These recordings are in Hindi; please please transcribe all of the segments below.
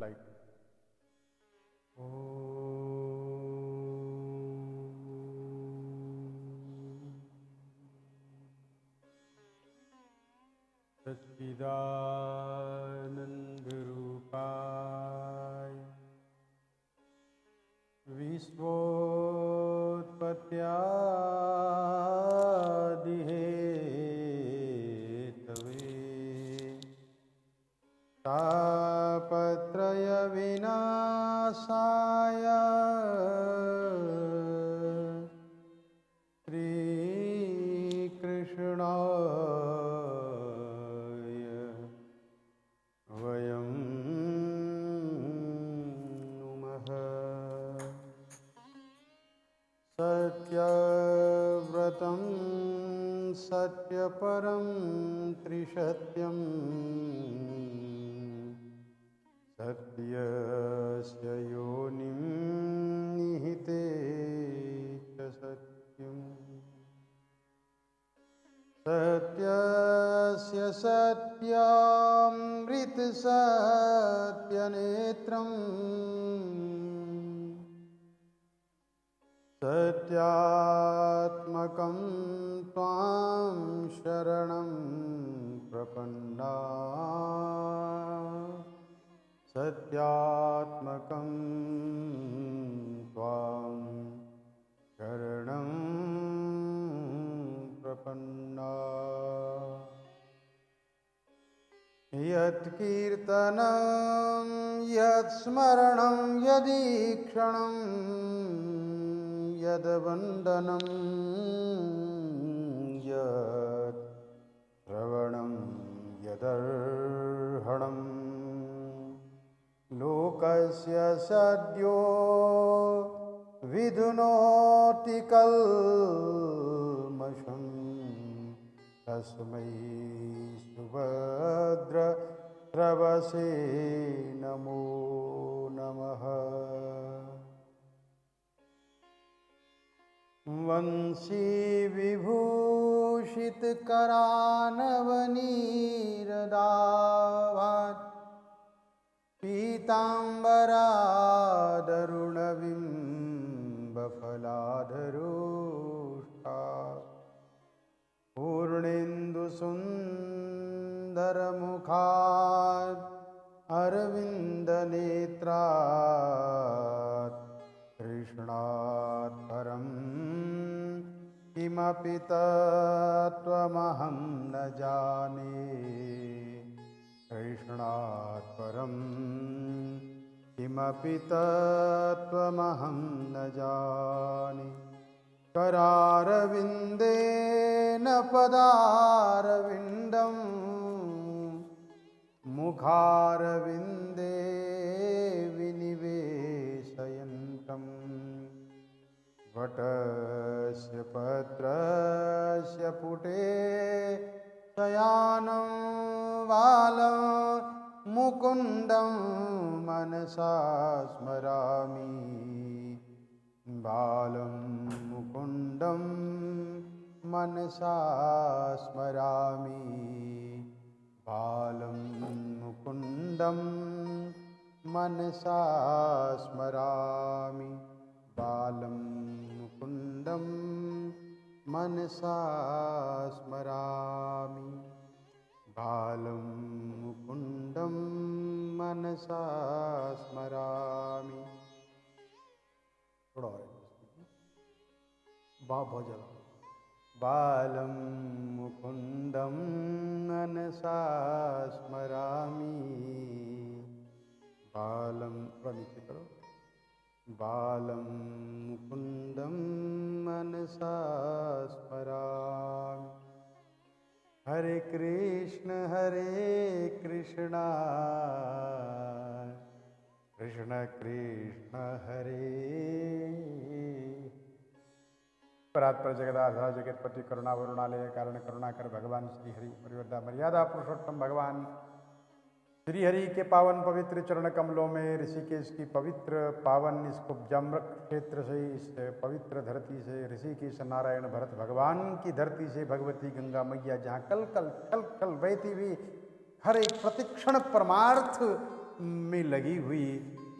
लाइट। सच्चिदानंद रूपाय विश्वोत्पत्त्यादि हेतवे तापत्रय विनाशाय श्रीकृष्णाय वयं नुमः। सत्यव्रतं सत्यपरं त्रिसत्यम् सत्यस्य योनिं निहिते च सत्यम् सत्यस्य सत्यामृतसत्यनेत्रम् सत्यात्मकं त्वां शरणं प्रपन्ना सत्यात्मकं त्वां शरणं प्रपन्ना। यत्कीर्तनं यत्स्मरणं यदीक्षणं यद्वन्दनं यत्श्रवणं यदर्हणम् लोकस्य सद्यो विधुनोति कल्मषं तस्मै सुभद्रश्रवसे नमो नमः। वंशी विभूषितकरानवनीरदावात् पीताम्बरादरुणबिम्बफलाधरोष्ठा पूर्णेन्दुसुन्दरमुखात् अरविन्दनेत्रात् कृष्णात् परं किमपि तत्त्वमहं न जाने कृष्णात् परं किमपि तत्त्वमहं न जाने। करारविन्देन पदारविन्दं मुखारविन्दे विनिवेशयन्तम् वटस्य पत्रस्य पुटे शयानं बालं मुकुन्दं मनसा स्मरामि बालं मुकुन्दं मनसा स्मरामि बालं मुकुन्दं मनसा स्मरामि बालं मुकुन्दं मनसा स्मरामि बालं मुकुन्दं मनसा स्मरामि। थोड़ा बहुत ज़्यादा। बालं मुकुन्दं मनसा स्मरामि बालं, थोड़ा नीचे करो। बालं मुकुन्दं मनसा स्मरामि। हरे कृष्ण कृष्ण कृष्ण हरे। परात्पर जगदाधार जगतपति करुणा वरुणालय कारण करुणाकर भगवान श्री हरि परिवर्धा मर्यादा पुरुषोत्तम भगवान श्री हरि के पावन पवित्र चरण कमलों में ऋषिकेश की पवित्र पावन इस कुब्जाम्रक क्षेत्र से, इस पवित्र धरती से, ऋषिकेश नारायण भरत भगवान की धरती से भगवती गंगा मैया जहाँ कल कल छल छल बहती हुई हर एक प्रतिक्षण परमार्थ में लगी हुई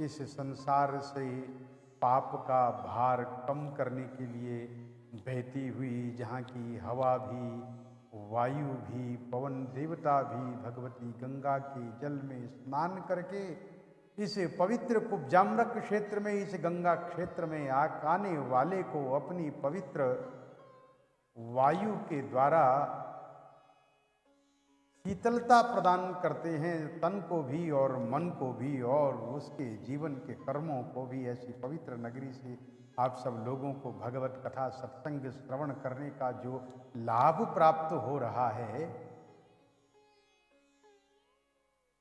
इस संसार से पाप का भार कम करने के लिए बहती हुई, जहाँ की हवा भी, वायु भी, पवन देवता भी भगवती गंगा के जल में स्नान करके इस पवित्र कुब्जाम्रक क्षेत्र में, इस गंगा क्षेत्र में आने वाले को अपनी पवित्र वायु के द्वारा शीतलता प्रदान करते हैं, तन को भी और मन को भी और उसके जीवन के कर्मों को भी। ऐसी पवित्र नगरी से आप सब लोगों को भगवत कथा सत्संग श्रवण करने का जो लाभ प्राप्त हो रहा है,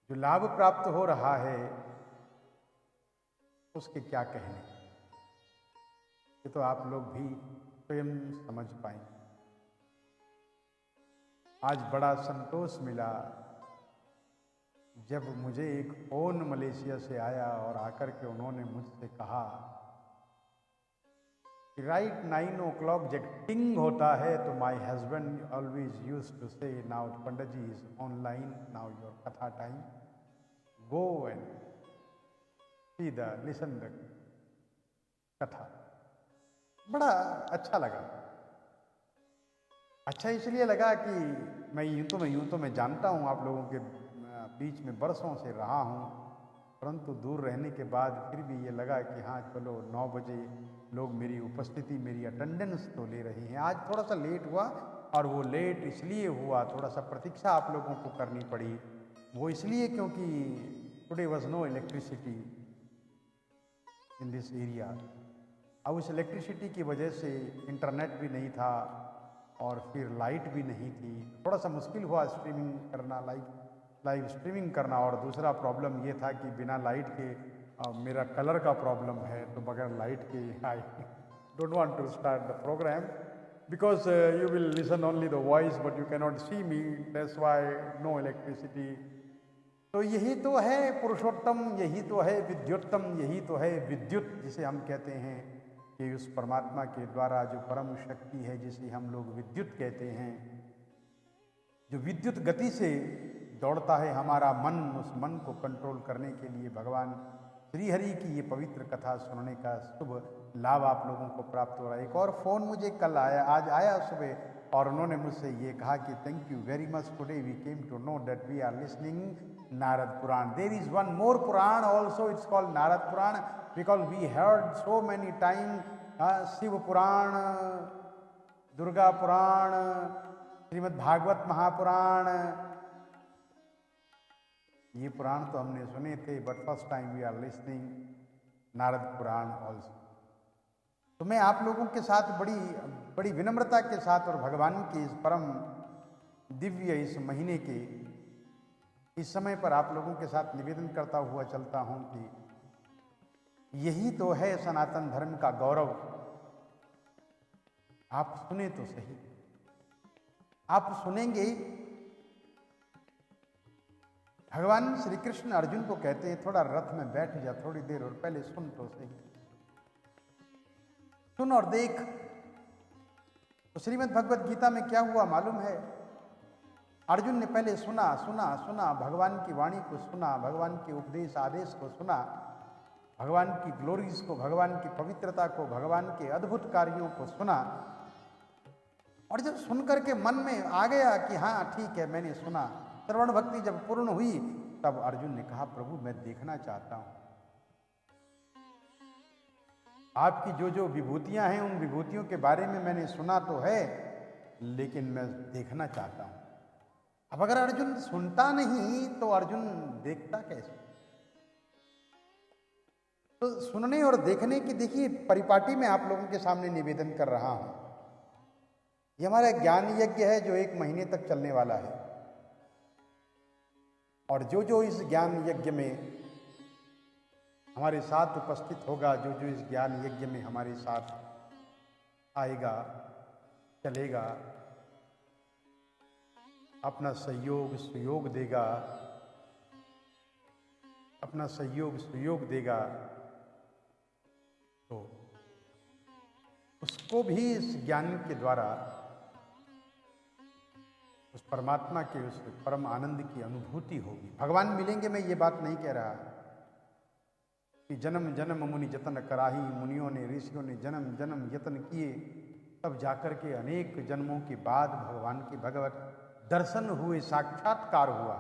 जो लाभ प्राप्त हो रहा है, उसके क्या कहने, ये तो आप लोग भी स्वयं समझ पाएंगे। आज बड़ा संतोष मिला जब मुझे एक फोन मलेशिया से आया और आकर के उन्होंने मुझसे कहा कि राइट 9 o'clock जब टिंग होता है तो my husband always use to say now pandit ji is online, now your katha time, go and see the listen the katha. बड़ा अच्छा लगा। अच्छा इसलिए लगा कि मैं यूं तो मैं जानता हूं, आप लोगों के बीच में बरसों से रहा हूं, परंतु दूर रहने के बाद फिर भी ये लगा कि हाँ चलो 9 बजे लोग मेरी उपस्थिति, मेरी अटेंडेंस तो ले रहे हैं। आज थोड़ा सा लेट हुआ और वो लेट इसलिए हुआ, थोड़ा सा प्रतीक्षा आप लोगों को करनी पड़ी। वो इसलिए क्योंकि today was no electricity in this area. अब उस इलेक्ट्रिसिटी की वजह से इंटरनेट भी नहीं था और फिर लाइट भी नहीं थी। थोड़ा सा मुश्किल हुआ स्ट्रीमिंग करना, लाइव स्ट्रीमिंग करना। और दूसरा प्रॉब्लम ये था कि बिना लाइट के मेरा कलर का प्रॉब्लम है, तो बगैर लाइट के I don't want to start the programme because you will listen only the voice but you can not see me, that's why no electricity. तो यही तो है पुरुषोत्तम, यही तो है विद्योत्तम, यही तो है विद्युत जिसे हम कहते हैं कि उस परमात्मा के द्वारा जो परम शक्ति है जिसे हम लोग विद्युत कहते हैं, जो विद्युत गति से दौड़ता है हमारा मन, उस मन को कंट्रोल करने के लिए भगवान श्री हरि की ये पवित्र कथा सुनने का शुभ लाभ आप लोगों को प्राप्त हो रहा है। एक और फ़ोन मुझे कल आया, आज आया सुबह, और उन्होंने मुझसे ये कहा कि thank you very much, today we came to know that we are listening Narad Purana. There is one more Purana also, it's called Narad Purana because we heard so many time Shiv Purana, Durga Purana, Shrimad Bhagwat Mahapurana, ये पुराण तो हमने सुने थे, but first time we are listening Narad Purana also. तो मैं आप लोगों के साथ बड़ी विनम्रता के साथ और भगवान के इस परम दिव्य इस महीने के इस समय पर आप लोगों के साथ निवेदन करता हुआ चलता हूं कि यही तो है सनातन धर्म का गौरव। आप सुने तो सही, आप सुनेंगे। भगवान श्री कृष्ण अर्जुन को कहते हैं थोड़ा रथ में बैठ जा थोड़ी देर और पहले सुन तो सही, सुन और देख। तो श्रीमद् भगवत गीता में क्या हुआ मालूम है? अर्जुन ने पहले सुना सुना सुना, भगवान की वाणी को सुना, भगवान के उपदेश आदेश को सुना, भगवान की ग्लोरीज को, भगवान की पवित्रता को, भगवान के अद्भुत कार्यों को सुना। और जब सुन करके मन में आ गया कि हाँ ठीक है मैंने सुना, श्रवण भक्ति जब पूर्ण हुई, तब अर्जुन ने कहा प्रभु मैं देखना चाहता हूं आपकी जो जो विभूतियां हैं, उन विभूतियों के बारे में मैंने सुना तो है, लेकिन मैं देखना चाहता हूं। अब अगर अर्जुन सुनता नहीं तो अर्जुन देखता कैसे? तो सुनने और देखने की देखिए परिपाटी में आप लोगों के सामने निवेदन कर रहा हूं। ये हमारा ज्ञान यज्ञ है जो 1 महीने तक चलने वाला है, और जो जो इस ज्ञान यज्ञ में हमारे साथ उपस्थित होगा, जो जो इस ज्ञान यज्ञ में हमारे साथ आएगा, चलेगा, अपना सहयोग सुयोग देगा, अपना सहयोग सुयोग देगा, तो उसको भी इस ज्ञान के द्वारा उस परमात्मा के उस परम आनंद की अनुभूति होगी। भगवान मिलेंगे, मैं ये बात नहीं कह रहा कि जन्म जन्म मुनि जतन कराही, मुनियों ने ऋषियों ने जन्म जन्म यत्न किए, तब जाकर के अनेक जन्मों के बाद भगवान के भगवत दर्शन हुए, साक्षात्कार हुआ।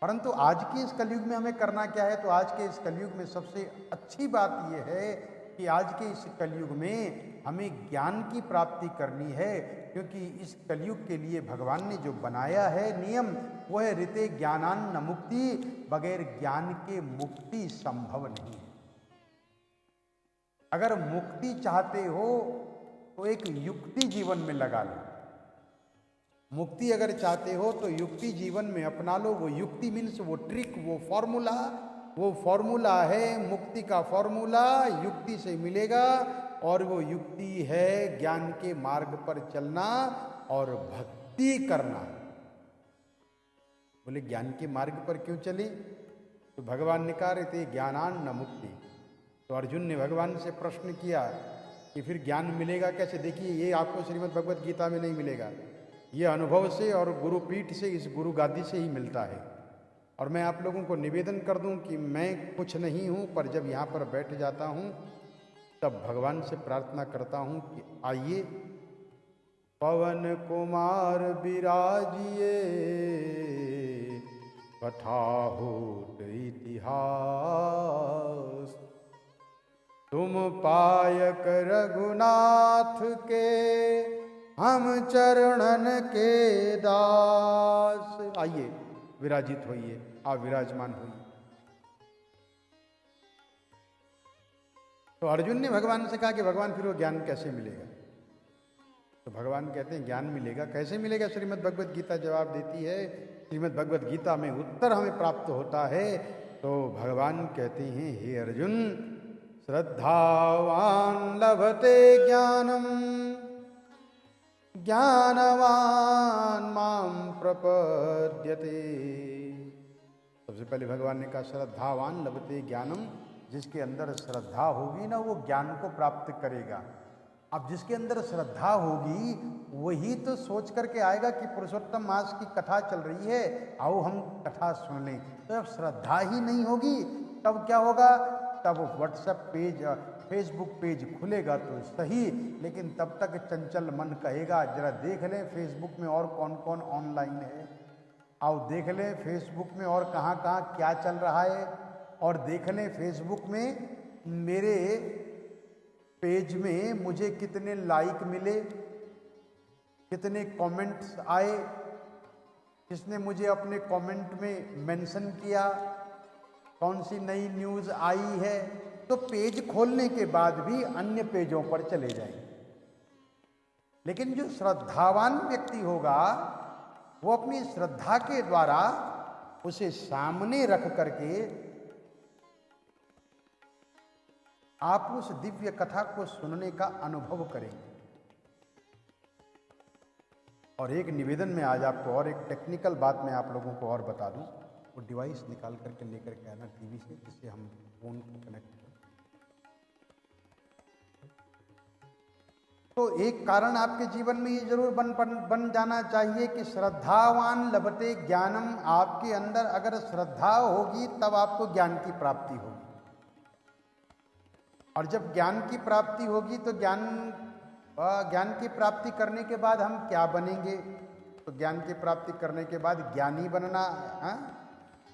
परंतु आज के इस कलयुग में हमें करना क्या है? तो आज के इस कलयुग में सबसे अच्छी बात यह है कि आज के इस कलयुग में हमें ज्ञान की प्राप्ति करनी है, क्योंकि इस कलयुग के लिए भगवान ने जो बनाया है नियम, वो है ऋते ज्ञानान्न मुक्ति, बगैर ज्ञान के मुक्ति संभव नहीं है। अगर मुक्ति चाहते हो तो एक युक्ति जीवन में लगा लो। मुक्ति अगर चाहते हो तो युक्ति जीवन में अपना लो। वो युक्ति मीन्स वो ट्रिक, वो फॉर्मूला है मुक्ति का फॉर्मूला, युक्ति से मिलेगा। और वो युक्ति है ज्ञान के मार्ग पर चलना और भक्ति करना। बोले ज्ञान के मार्ग पर क्यों चले? तो भगवान ने कहा रहते ज्ञानान्न मुक्ति। तो अर्जुन ने भगवान से प्रश्न किया कि फिर ज्ञान मिलेगा कैसे? देखिए, ये आपको श्रीमद् भगवत गीता में नहीं मिलेगा, ये अनुभव से और गुरुपीठ से, इस गुरु गादी से ही मिलता है। और मैं आप लोगों को निवेदन कर दूं कि मैं कुछ नहीं हूं, पर जब यहाँ पर बैठ जाता हूं तब भगवान से प्रार्थना करता हूं कि आइए पवन कुमार विराजिए, कथाहूत इतिहास, तुम पायक रघुनाथ के, हम चरणन के दास। आइए विराजित होइए, आप विराजमान होइए। तो अर्जुन ने भगवान से कहा कि भगवान फिर वो ज्ञान कैसे मिलेगा? तो भगवान कहते हैं ज्ञान मिलेगा, कैसे मिलेगा? श्रीमद् भगवत गीता जवाब देती है। श्रीमद् भगवत गीता में उत्तर हमें प्राप्त होता है। तो भगवान कहते हैं, हे अर्जुन, श्रद्धावान लभते ज्ञानम, ज्ञानवान माम प्रपद्यते। सबसे पहले भगवान ने कहा श्रद्धावान लभते ज्ञानम, जिसके अंदर श्रद्धा होगी ना वो ज्ञान को प्राप्त करेगा। अब जिसके अंदर श्रद्धा होगी वही तो सोच करके आएगा कि पुरुषोत्तम मास की कथा चल रही है, आओ हम कथा सुन लें। तो जब श्रद्धा ही नहीं होगी तब क्या होगा? तब व्हाट्सएप पेज, फेसबुक पेज खुलेगा तो सही, लेकिन तब तक चंचल मन कहेगा जरा देख लें फेसबुक में और कौन कौन ऑनलाइन है, आओ देख लें फेसबुक में और कहाँ कहाँ क्या चल रहा है, और देख लें फेसबुक में मेरे पेज में मुझे कितने लाइक मिले, कितने कमेंट्स आए, किसने मुझे अपने कमेंट में मेंशन किया, कौन सी नई न्यूज़ आई है। तो पेज खोलने के बाद भी अन्य पेजों पर चले जाएंगे। लेकिन जो श्रद्धावान व्यक्ति होगा वो अपनी श्रद्धा के द्वारा उसे सामने रख करके आप उस दिव्य कथा को सुनने का अनुभव करेंगे। और एक निवेदन में आज आपको और एक टेक्निकल बात मैं आप लोगों को और बता दूं, वो डिवाइस निकाल करके लेकर के आना टीवी से, जिससे हम फोन को कनेक्ट करें। तो एक कारण आपके जीवन में ये जरूर बन जाना चाहिए कि श्रद्धावान लभते ज्ञानम। आपके अंदर अगर श्रद्धा होगी तब आपको ज्ञान की प्राप्ति होगी। और जब ज्ञान की प्राप्ति होगी तो ज्ञान की प्राप्ति करने के बाद हम क्या बनेंगे? तो ज्ञान की प्राप्ति करने के बाद ज्ञानी बनना।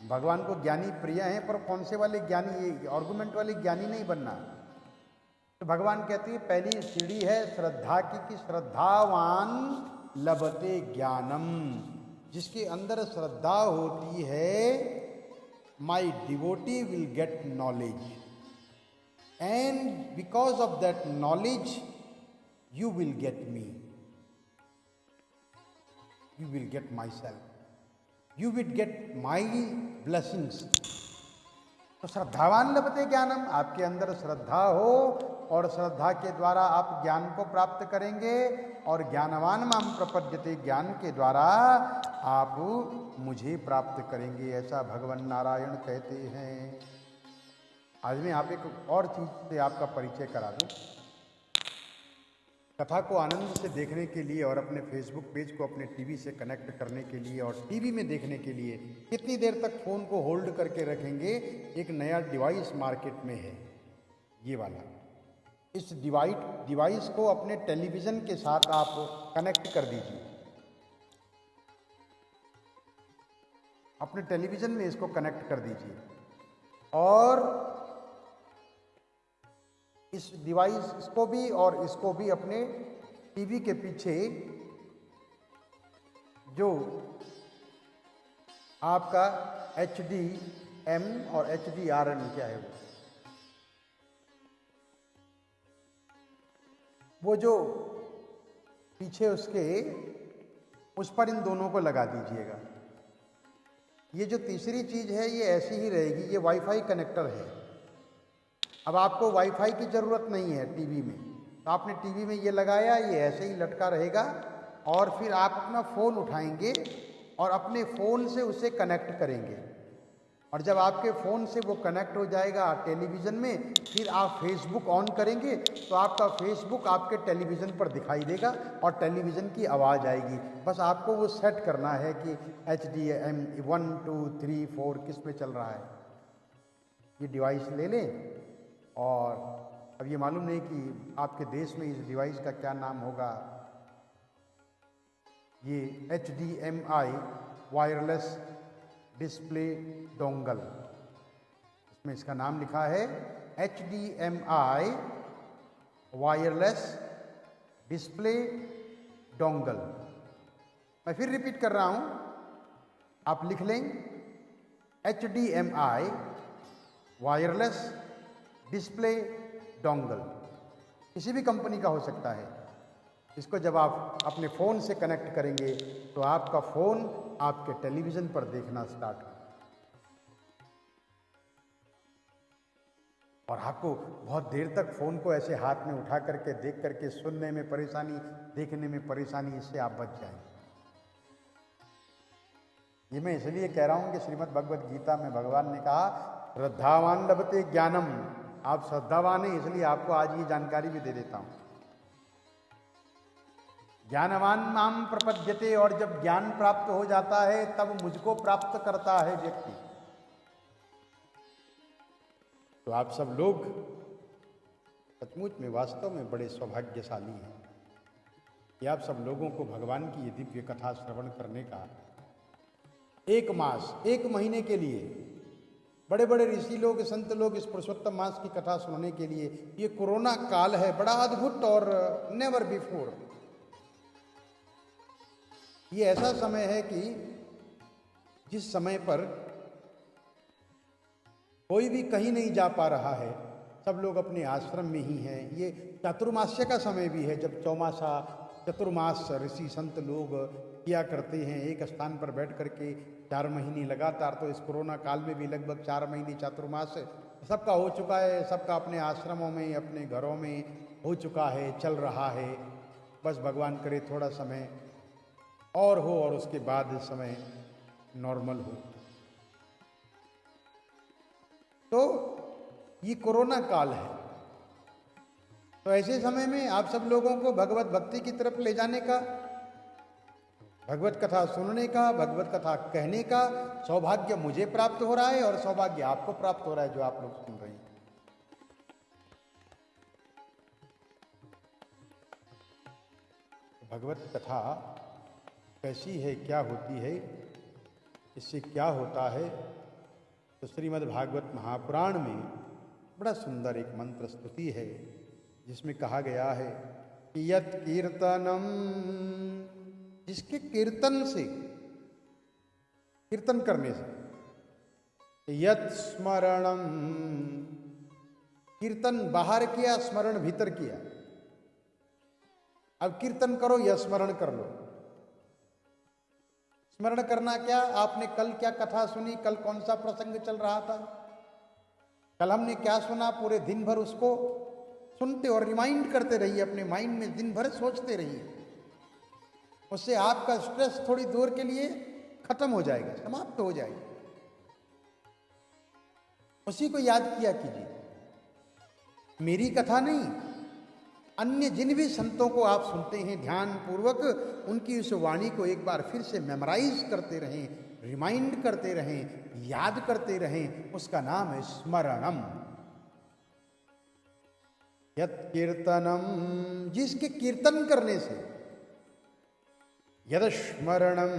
भगवान को ज्ञानी प्रिय हैं, पर कौन से वाले ज्ञानी? ये आर्गुमेंट वाले ज्ञानी नहीं बनना। तो भगवान कहते हैं पहली सीढ़ी है श्रद्धा की, कि श्रद्धावान लभते ज्ञानम। जिसके अंदर श्रद्धा होती है, my devotee will get knowledge, and because of that knowledge you will get me, you will get myself, you will get my blessings. तो श्रद्धावान लभते ज्ञानम, आपके अंदर श्रद्धा हो और श्रद्धा के द्वारा आप ज्ञान को प्राप्त करेंगे। और ज्ञानवान माम प्रपद्यते, ज्ञान के द्वारा आप मुझे प्राप्त करेंगे, ऐसा भगवान नारायण कहते हैं। आज मैं आप एक और चीज से आपका परिचय करा दूं। कथा को आनंद से देखने के लिए और अपने फेसबुक पेज को अपने टीवी से कनेक्ट करने के लिए और टीवी में देखने के लिए कितनी देर तक फ़ोन को होल्ड करके रखेंगे। एक नया डिवाइस मार्केट में है, ये वाला। इस डिवाइस को अपने टेलीविज़न के साथ आप कनेक्ट कर दीजिए। अपने टेलीविज़न में इसको कनेक्ट कर दीजिए और इस डिवाइस को भी और इसको भी अपने टीवी के पीछे जो आपका HDM और HDRN क्या है वो जो पीछे उसके उस पर इन दोनों को लगा दीजिएगा। ये जो तीसरी चीज़ है ये ऐसी ही रहेगी, ये वाईफाई कनेक्टर है। अब आपको वाईफाई की ज़रूरत नहीं है टीवी में, तो आपने टीवी में ये लगाया, ये ऐसे ही लटका रहेगा और फिर आप अपना फ़ोन उठाएंगे और अपने फ़ोन से उसे कनेक्ट करेंगे और जब आपके फ़ोन से वो कनेक्ट हो जाएगा टेलीविज़न में, फिर आप फेसबुक ऑन करेंगे तो आपका फेसबुक आपके टेलीविज़न पर दिखाई देगा और टेलीविज़न की आवाज़ आएगी। बस आपको वो सेट करना है कि HDM 1 2 3 4 किस में चल रहा है। ये डिवाइस ले लें और अब ये मालूम नहीं कि आपके देश में इस डिवाइस का क्या नाम होगा। ये HDMI वायरलेस डिस्प्ले डोंगल, इसमें इसका नाम लिखा है HDMI वायरलेस डिस्प्ले डोंगल। मैं फिर रिपीट कर रहा हूं, आप लिख लें HDMI वायरलेस डिस्प्ले डोंगल, किसी भी कंपनी का हो सकता है। इसको जब आप अपने फ़ोन से कनेक्ट करेंगे तो आपका फ़ोन आपके टेलीविज़न पर देखना स्टार्ट हो और आपको बहुत देर तक फ़ोन को ऐसे हाथ में उठा करके देख करके सुनने में परेशानी, देखने में परेशानी, इससे आप बच जाएं। ये मैं इसलिए कह रहा हूँ कि श्रीमद् भगवद गीता में भगवान ने कहा श्रद्धावान लभते ज्ञानम। आप श्रद्धावान हैं इसलिए आपको आज ये जानकारी भी दे देता हूँ। ज्ञानवान माम प्रपद्यते, और जब ज्ञान प्राप्त हो जाता है तब मुझको प्राप्त करता है व्यक्ति। तो आप सब लोग सचमुच में वास्तव में बड़े सौभाग्यशाली हैं कि आप सब लोगों को भगवान की ये दिव्य कथा श्रवण करने का 1 मास 1 महीने के लिए, बड़े बड़े ऋषि लोग, संत लोग इस पुरुषोत्तम मास की कथा सुनने के लिए, ये कोरोना काल है बड़ा अद्भुत और नेवर बिफोर। ये ऐसा समय है कि जिस समय पर कोई भी कहीं नहीं जा पा रहा है, सब लोग अपने आश्रम में ही हैं। ये चातुर्मास्य का समय भी है जब चौमासा चतुर्मास ऋषि संत लोग किया करते हैं एक स्थान पर बैठ करके 4 महीने लगातार। तो इस कोरोना काल में भी लगभग 4 महीने चातुर्मास सबका हो चुका है, सबका अपने आश्रमों में अपने घरों में हो चुका है, चल रहा है। बस भगवान करे थोड़ा समय और हो और उसके बाद समय नॉर्मल हो। तो ये कोरोना काल है, तो ऐसे समय में आप सब लोगों को भगवत भक्ति की तरफ ले जाने का, भगवत कथा सुनने का, भगवत कथा कहने का सौभाग्य मुझे प्राप्त हो रहा है और सौभाग्य आपको प्राप्त हो रहा है जो आप लोग सुन रहे हैं। भगवत कथा कैसी है, क्या होती है, इससे क्या होता है, तो श्रीमद् भागवत महापुराण में बड़ा सुंदर एक मंत्र स्तुति है जिसमें कहा गया है कि यत् कीर्तनम, जिसके कीर्तन से, कीर्तन करने से, यत् स्मरणम, कीर्तन बाहर किया, स्मरण भीतर किया। अब कीर्तन करो या स्मरण कर लो। स्मरण करना क्या, आपने कल क्या कथा सुनी, कल कौन सा प्रसंग चल रहा था, कल हमने क्या सुना, पूरे दिन भर उसको सुनते और रिमाइंड करते रहिए, अपने माइंड में दिन भर सोचते रहिए। उससे आपका स्ट्रेस थोड़ी देर के लिए खत्म हो जाएगा, समाप्त हो जाएगा। उसी को याद किया कीजिए। मेरी कथा नहीं, अन्य जिन भी संतों को आप सुनते हैं ध्यान पूर्वक, उनकी उस वाणी को एक बार फिर से मेमोराइज करते रहें, रिमाइंड करते रहें, याद करते रहें। उसका नाम है स्मरणम। यत् कीर्तनम, जिसके कीर्तन करने से, यद स्मरणम।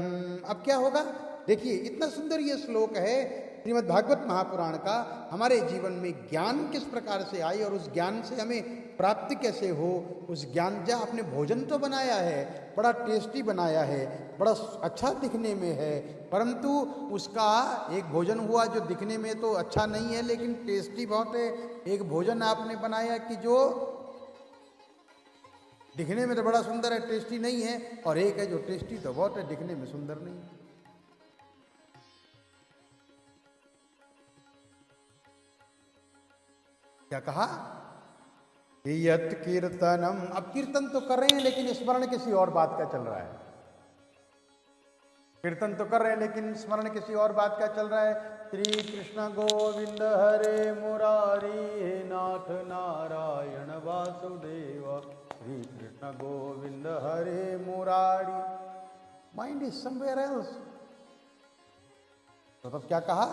अब क्या होगा, देखिए इतना सुंदर ये श्लोक है श्रीमद् भागवत महापुराण का। हमारे जीवन में ज्ञान किस प्रकार से आए और उस ज्ञान से हमें प्राप्ति कैसे हो। उस ज्ञान, जहाँ आपने भोजन तो बनाया है, बड़ा टेस्टी बनाया है, बड़ा अच्छा दिखने में है, परंतु उसका एक भोजन हुआ जो दिखने में तो अच्छा नहीं है लेकिन टेस्टी बहुत है। एक भोजन आपने बनाया कि जो दिखने में तो बड़ा सुंदर है, टेस्टी नहीं है, और एक है जो टेस्टी तो बहुत है, दिखने में सुंदर नहीं है। क्या कहा, यत् कीर्तनम। अब कीर्तन तो कर रहे हैं लेकिन स्मरण किसी और बात का चल रहा है। कीर्तन तो कर रहे हैं लेकिन स्मरण किसी और बात का चल रहा है। श्री कृष्ण गोविंद हरे मुरारी, हे नाथ Narayan Vasudev. Shri Krishna Govind Hare Murari, mind is somewhere else. तो तब क्या कहा,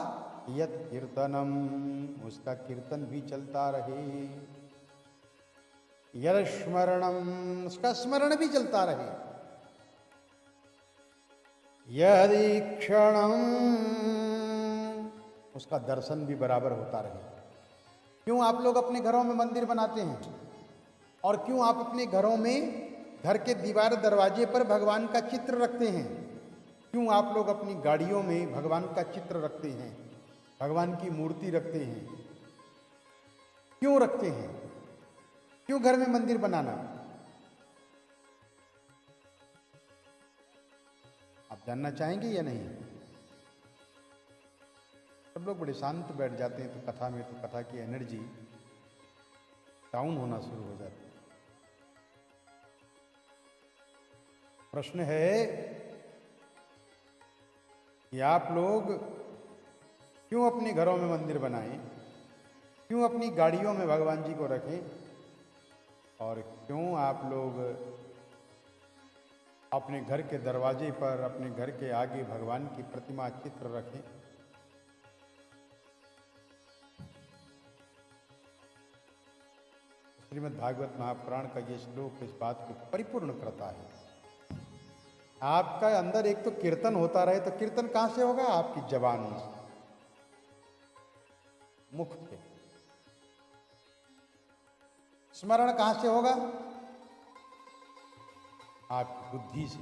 यत् कीर्तनम, उसका कीर्तन भी चलता रहे। यत् स्मरणम, उसका स्मरण भी चलता रहे। यदीक्षणम, उसका दर्शन भी बराबर होता रहे। क्यों आप लोग अपने घरों में मंदिर बनाते हैं, और क्यों आप अपने घरों में, घर के दीवार दरवाजे पर भगवान का चित्र रखते हैं, क्यों आप लोग अपनी गाड़ियों में भगवान का चित्र रखते हैं, भगवान की मूर्ति रखते हैं, क्यों रखते हैं, क्यों घर में मंदिर बनाना। आप जानना चाहेंगे या नहीं। सब लोग बड़े शांत बैठ जाते हैं तो कथा में, तो कथा की एनर्जी डाउन होना शुरू हो जाती है। प्रश्न है कि आप लोग क्यों अपने घरों में मंदिर बनाएं, क्यों अपनी गाड़ियों में भगवान जी को रखें, और क्यों आप लोग अपने घर के दरवाजे पर, अपने घर के आगे भगवान की प्रतिमा चित्र रखें। श्रीमद् भागवत महापुराण का ये श्लोक इस बात को परिपूर्ण करता है। आपका अंदर एक तो कीर्तन होता रहे, तो कीर्तन कहां से होगा, आपकी जबान से, मुख से। स्मरण कहां से होगा, आपकी बुद्धि से।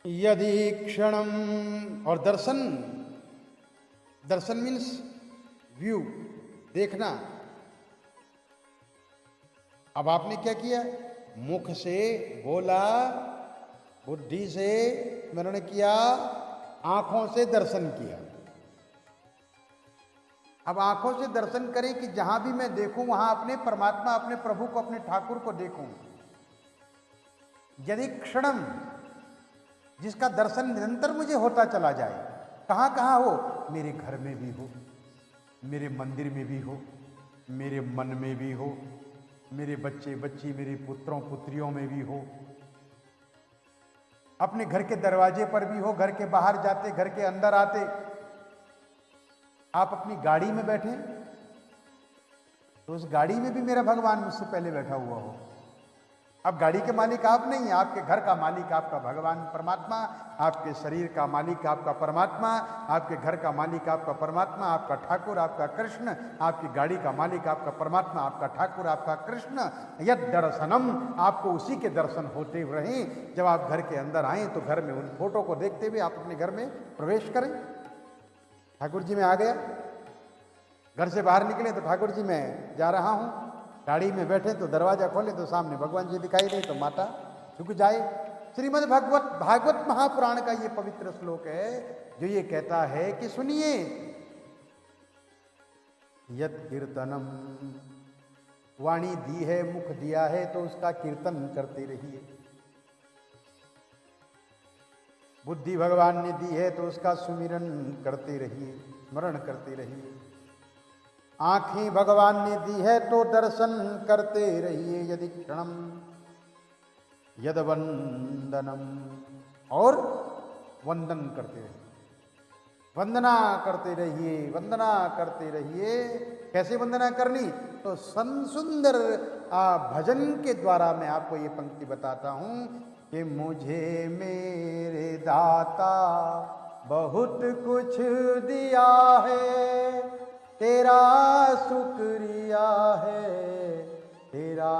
यदि क्षणम, और दर्शन, दर्शन मीन्स व्यू, देखना। अब आपने क्या किया, मुख से बोला, बुद्धि से स्मरण किया, आंखों से दर्शन किया। अब आंखों से दर्शन करें कि जहां भी मैं देखूं वहां अपने परमात्मा, अपने प्रभु को, अपने ठाकुर को देखूं। यदि क्षणम, जिसका दर्शन निरंतर मुझे होता चला जाए। कहां कहां हो, मेरे घर में भी हो, मेरे मंदिर में भी हो, मेरे मन में भी हो, मेरे बच्चे बच्ची, मेरे पुत्रों पुत्रियों में भी हो, अपने घर के दरवाजे पर भी हो, घर के बाहर जाते, घर के अंदर आते। आप अपनी गाड़ी में बैठे तो उस गाड़ी में भी मेरा भगवान मुझसे पहले बैठा हुआ हो। अब गाड़ी के मालिक आप नहीं हैं, आपके घर का मालिक आपका भगवान परमात्मा, आपके शरीर का मालिक आपका परमात्मा, आपके घर का मालिक आपका परमात्मा, आपका ठाकुर आपका कृष्ण, आपकी गाड़ी का मालिक आपका परमात्मा, आपका ठाकुर आपका कृष्ण। यद दर्शनम, आपको उसी के दर्शन होते रहें। जब आप घर के अंदर आएँ तो घर में उन फोटो को देखते हुए आप अपने घर में प्रवेश करें। ठाकुर जी मैं आ गया, घर से बाहर निकले तो ठाकुर जी मैं जा रहा हूँ, गाड़ी में बैठे तो दरवाजा खोले तो सामने भगवान जी दिखाई दे तो माता झुक जाए। श्रीमद् भागवत महापुराण का ये पवित्र श्लोक है जो ये कहता है कि सुनिए, यत् कीर्तनम, वाणी दी है, मुख दिया है तो उसका कीर्तन करते रहिए। बुद्धि भगवान ने दी है तो उसका सुमिरन करते रहिए, स्मरण करते रहिए। आंखें भगवान ने दी है तो दर्शन करते रहिए यदि क्षणम यद वंदनम, और वंदन करते रहिए, वंदना करते रहिए, वंदना करते रहिए। कैसे वंदना करनी? तो सुंदर भजन के द्वारा मैं आपको ये पंक्ति बताता हूं कि मुझे मेरे दाता बहुत कुछ दिया है, तेरा शुक्रिया है, तेरा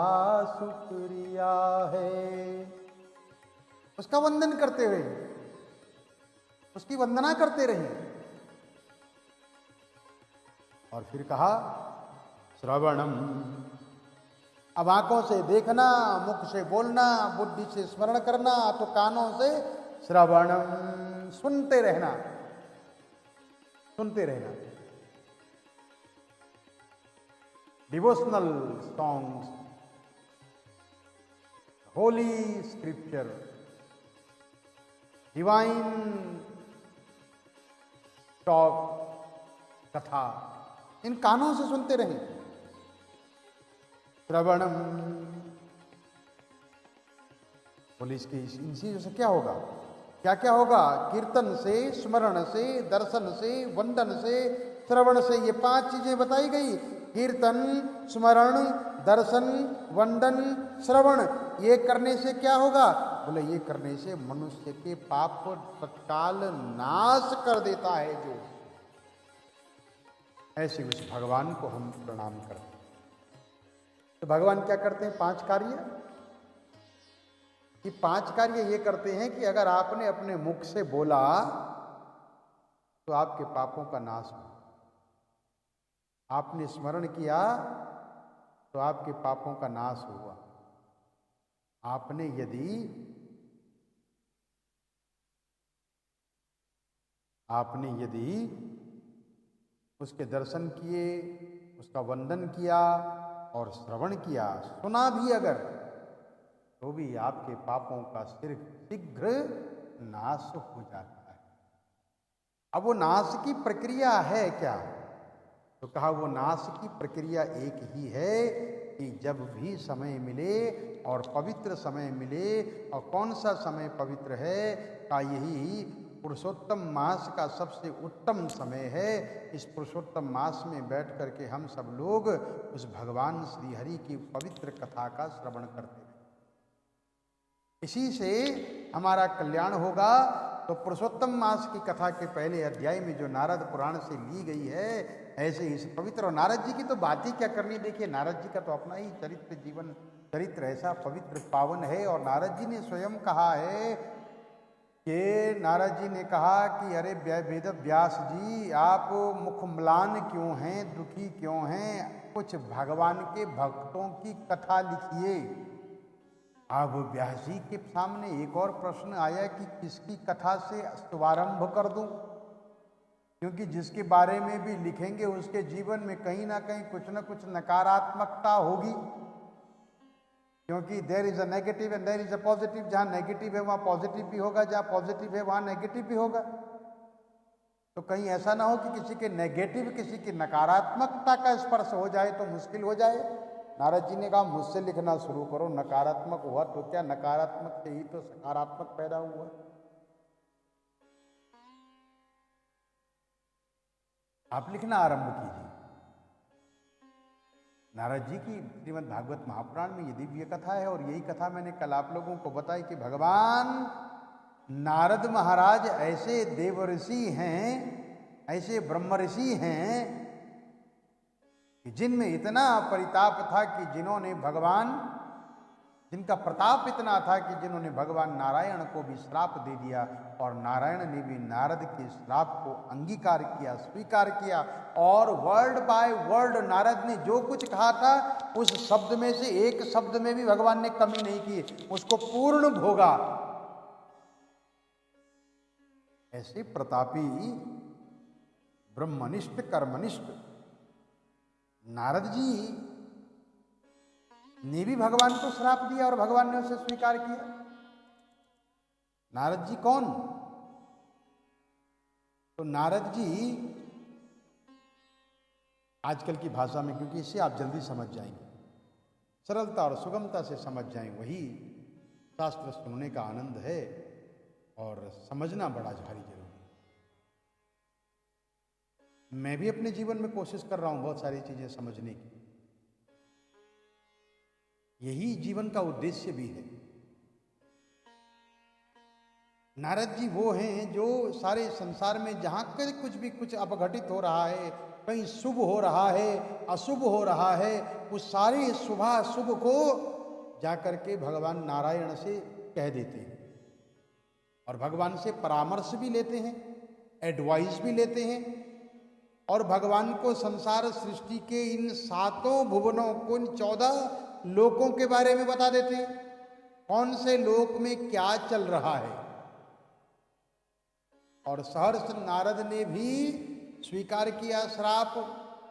शुक्रिया है। उसका वंदन करते हुए, उसकी वंदना करते रहिए। और फिर कहा श्रवणम, अब आंखों से देखना, मुख से बोलना, बुद्धि से स्मरण करना, तो कानों से श्रवणम, सुनते रहना, सुनते रहना। Devotional songs, Holi scripture, divine talk, कथा, इन कानों से सुनते रहें। श्रवणम, बोले इसके इन चीजों से क्या होगा? क्या क्या होगा? कीर्तन से, स्मरण से, दर्शन से, वंदन से, श्रवण से, ये 5 चीजें बताई गई। कीर्तन, स्मरण, दर्शन, वंदन, श्रवण, ये करने से क्या होगा? बोले ये करने से मनुष्य के पाप को तत्काल नाश कर देता है। जो ऐसे उस भगवान को हम प्रणाम करते हैं। तो भगवान क्या करते हैं? 5 कार्य। कि 5 कार्य ये करते हैं कि अगर आपने अपने मुख से बोला तो आपके पापों का नाश हो, आपने स्मरण किया तो आपके पापों का नाश हुआ, आपने यदि उसके दर्शन किए, उसका वंदन किया और श्रवण किया, सुना भी अगर, तो भी आपके पापों का शीघ्र नाश हो जाता है। अब वो नाश की प्रक्रिया है क्या? तो कहा वो नाश की प्रक्रिया एक ही है कि जब भी समय मिले और पवित्र समय मिले, और कौन सा समय पवित्र है? का यही पुरुषोत्तम मास का सबसे उत्तम समय है। इस पुरुषोत्तम मास में बैठ करके हम सब लोग उस भगवान श्री हरि की पवित्र कथा का श्रवण करते हैं। इसी से हमारा कल्याण होगा। तो पुरुषोत्तम मास की कथा के पहले अध्याय में जो नारद पुराण से ली गई है, ऐसे इस पवित्र, और नारद जी की तो बात ही क्या करनी। देखिए नारद जी का तो अपना ही चरित्र ऐसा पवित्र पावन है। और नारद जी ने स्वयं कहा है कि नारद जी ने कहा कि अरे वेद व्यास जी, आप मुख म्लान क्यों हैं, दुखी क्यों हैं? कुछ भगवान के भक्तों की कथा लिखिए। अब व्यास जी के सामने एक और प्रश्न आया कि किसकी कथा से शुभारंभ कर दूं, क्योंकि जिसके बारे में भी लिखेंगे उसके जीवन में कहीं ना कहीं कुछ ना कुछ नकारात्मकता होगी। क्योंकि there is a negative and there is a positive. जहां नेगेटिव है वहां पॉजिटिव भी होगा, जहां पॉजिटिव है वहां नेगेटिव भी होगा। तो कहीं ऐसा ना हो कि किसी के नेगेटिव, किसी की नकारात्मकता का स्पर्श हो जाए तो मुश्किल हो जाए। नारद जी ने कहा मुझसे लिखना शुरू करो, नकारात्मक हुआ तो क्या, नकारात्मक से ही तो सकारात्मक पैदा हुआ। आप लिखना आरंभ कीजिए। नारद जी की श्रीमद् भागवत महापुराण में ये दिव्य कथा है। और यही कथा मैंने कल आप लोगों को बताई कि भगवान नारद महाराज ऐसे देव ऋषि हैं, ऐसे ब्रह्म ऋषि हैं कि जिनमें इतना परिताप था कि जिनका प्रताप इतना था कि जिन्होंने भगवान नारायण को भी श्राप दे दिया। और नारायण ने भी नारद के श्राप को अंगीकार किया, स्वीकार किया। और वर्ड बाय वर्ड नारद ने जो कुछ कहा था उस शब्द में से एक शब्द में भी भगवान ने कमी नहीं की, उसको पूर्ण भोगा। ऐसे प्रतापी, ब्रह्मनिष्ठ, कर्मनिष्ठ नारद जी ने भी भगवान को श्राप दिया और भगवान ने उसे स्वीकार किया। नारद जी कौन? तो नारद जी आजकल की भाषा में, क्योंकि इससे आप जल्दी समझ जाएंगे, सरलता और सुगमता से समझ जाएं, वही शास्त्र सुनने का आनंद है और समझना बड़ा भारी जरूरी है। मैं भी अपने जीवन में कोशिश कर रहा हूं बहुत सारी चीजें समझने की, यही जीवन का उद्देश्य भी है। नारद जी वो हैं जो सारे संसार में जहां कहीं कुछ अपघटित हो रहा है, कहीं शुभ हो रहा है, अशुभ हो रहा है, उस सारे शुभाशुभ को जाकर के भगवान नारायण से कह देते हैं और भगवान से परामर्श भी लेते हैं, एडवाइस भी लेते हैं और भगवान को संसार सृष्टि के इन 7 भुवनों को, इन 14 लोकों के बारे में बता देते हैं, कौन से लोक में क्या चल रहा है। और सहर्ष नारद ने भी स्वीकार किया श्राप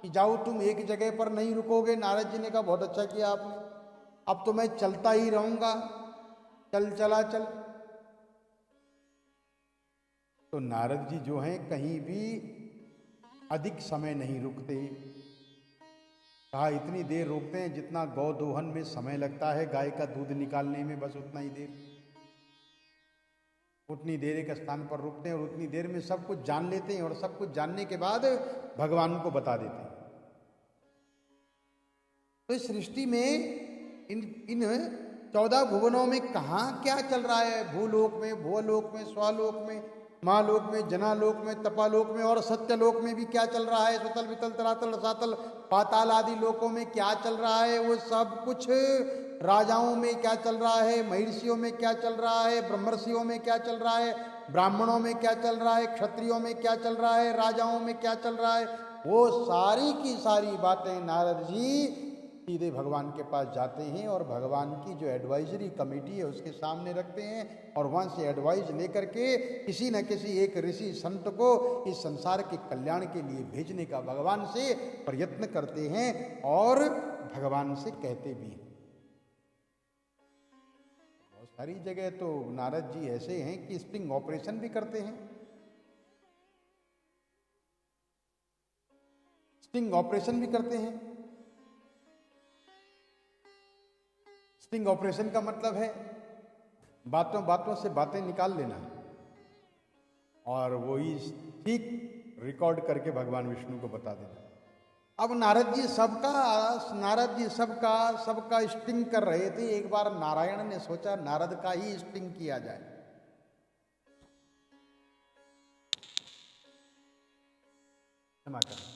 कि जाओ तुम एक जगह पर नहीं रुकोगे। नारद जी ने कहा बहुत अच्छा किया आपने, अब तो मैं चलता ही रहूंगा, चला चल। तो नारद जी जो हैं कहीं भी अधिक समय नहीं रुकते। कहा इतनी देर रुकते हैं जितना गौ दोहन में समय लगता है, गाय का दूध निकालने में, बस उतना ही देर, उतनी देर एक स्थान पर रुकते हैं और उतनी देर में सब कुछ जान लेते हैं और सब कुछ जानने के बाद भगवान को बता देते हैं। तो इस सृष्टि में इन 14 भुवनों में कहाँ क्या चल रहा है, भूलोक में, भुवलोक में, स्वलोक में, महालोक में, जनालोक में, तपालोक में और सत्यलोक में भी क्या चल रहा है, सुतल वितल तरातल रसातल पाताल आदि लोकों में क्या चल रहा है, वो सब कुछ, राजाओं में क्या चल रहा है, महर्षियों में क्या चल रहा है, ब्रह्मर्षियों में क्या चल रहा है, ब्राह्मणों में क्या चल रहा है, क्षत्रियों में क्या चल रहा है, राजाओं में क्या चल रहा है, वो सारी की सारी बातें नारद जी सीधे भगवान के पास जाते हैं और भगवान की जो एडवाइजरी कमेटी है उसके सामने रखते हैं और वहाँ से एडवाइस लेकर के किसी न किसी एक ऋषि संत को इस संसार के कल्याण के लिए भेजने का भगवान से प्रयत्न करते हैं और भगवान से कहते भी हैं। बहुत सारी जगह तो नारद जी ऐसे हैं कि स्टिंग ऑपरेशन भी करते हैं। स्टिंग ऑपरेशन भी करते हैं। स्टिंग ऑपरेशन का मतलब है बातों बातों से बातें निकाल लेना और वही ठीक रिकॉर्ड करके भगवान विष्णु को बता देना। अब नारद जी सबका स्टिंग कर रहे थे। एक बार नारायण ने सोचा नारद का ही स्टिंग किया जाए। क्षमा करें,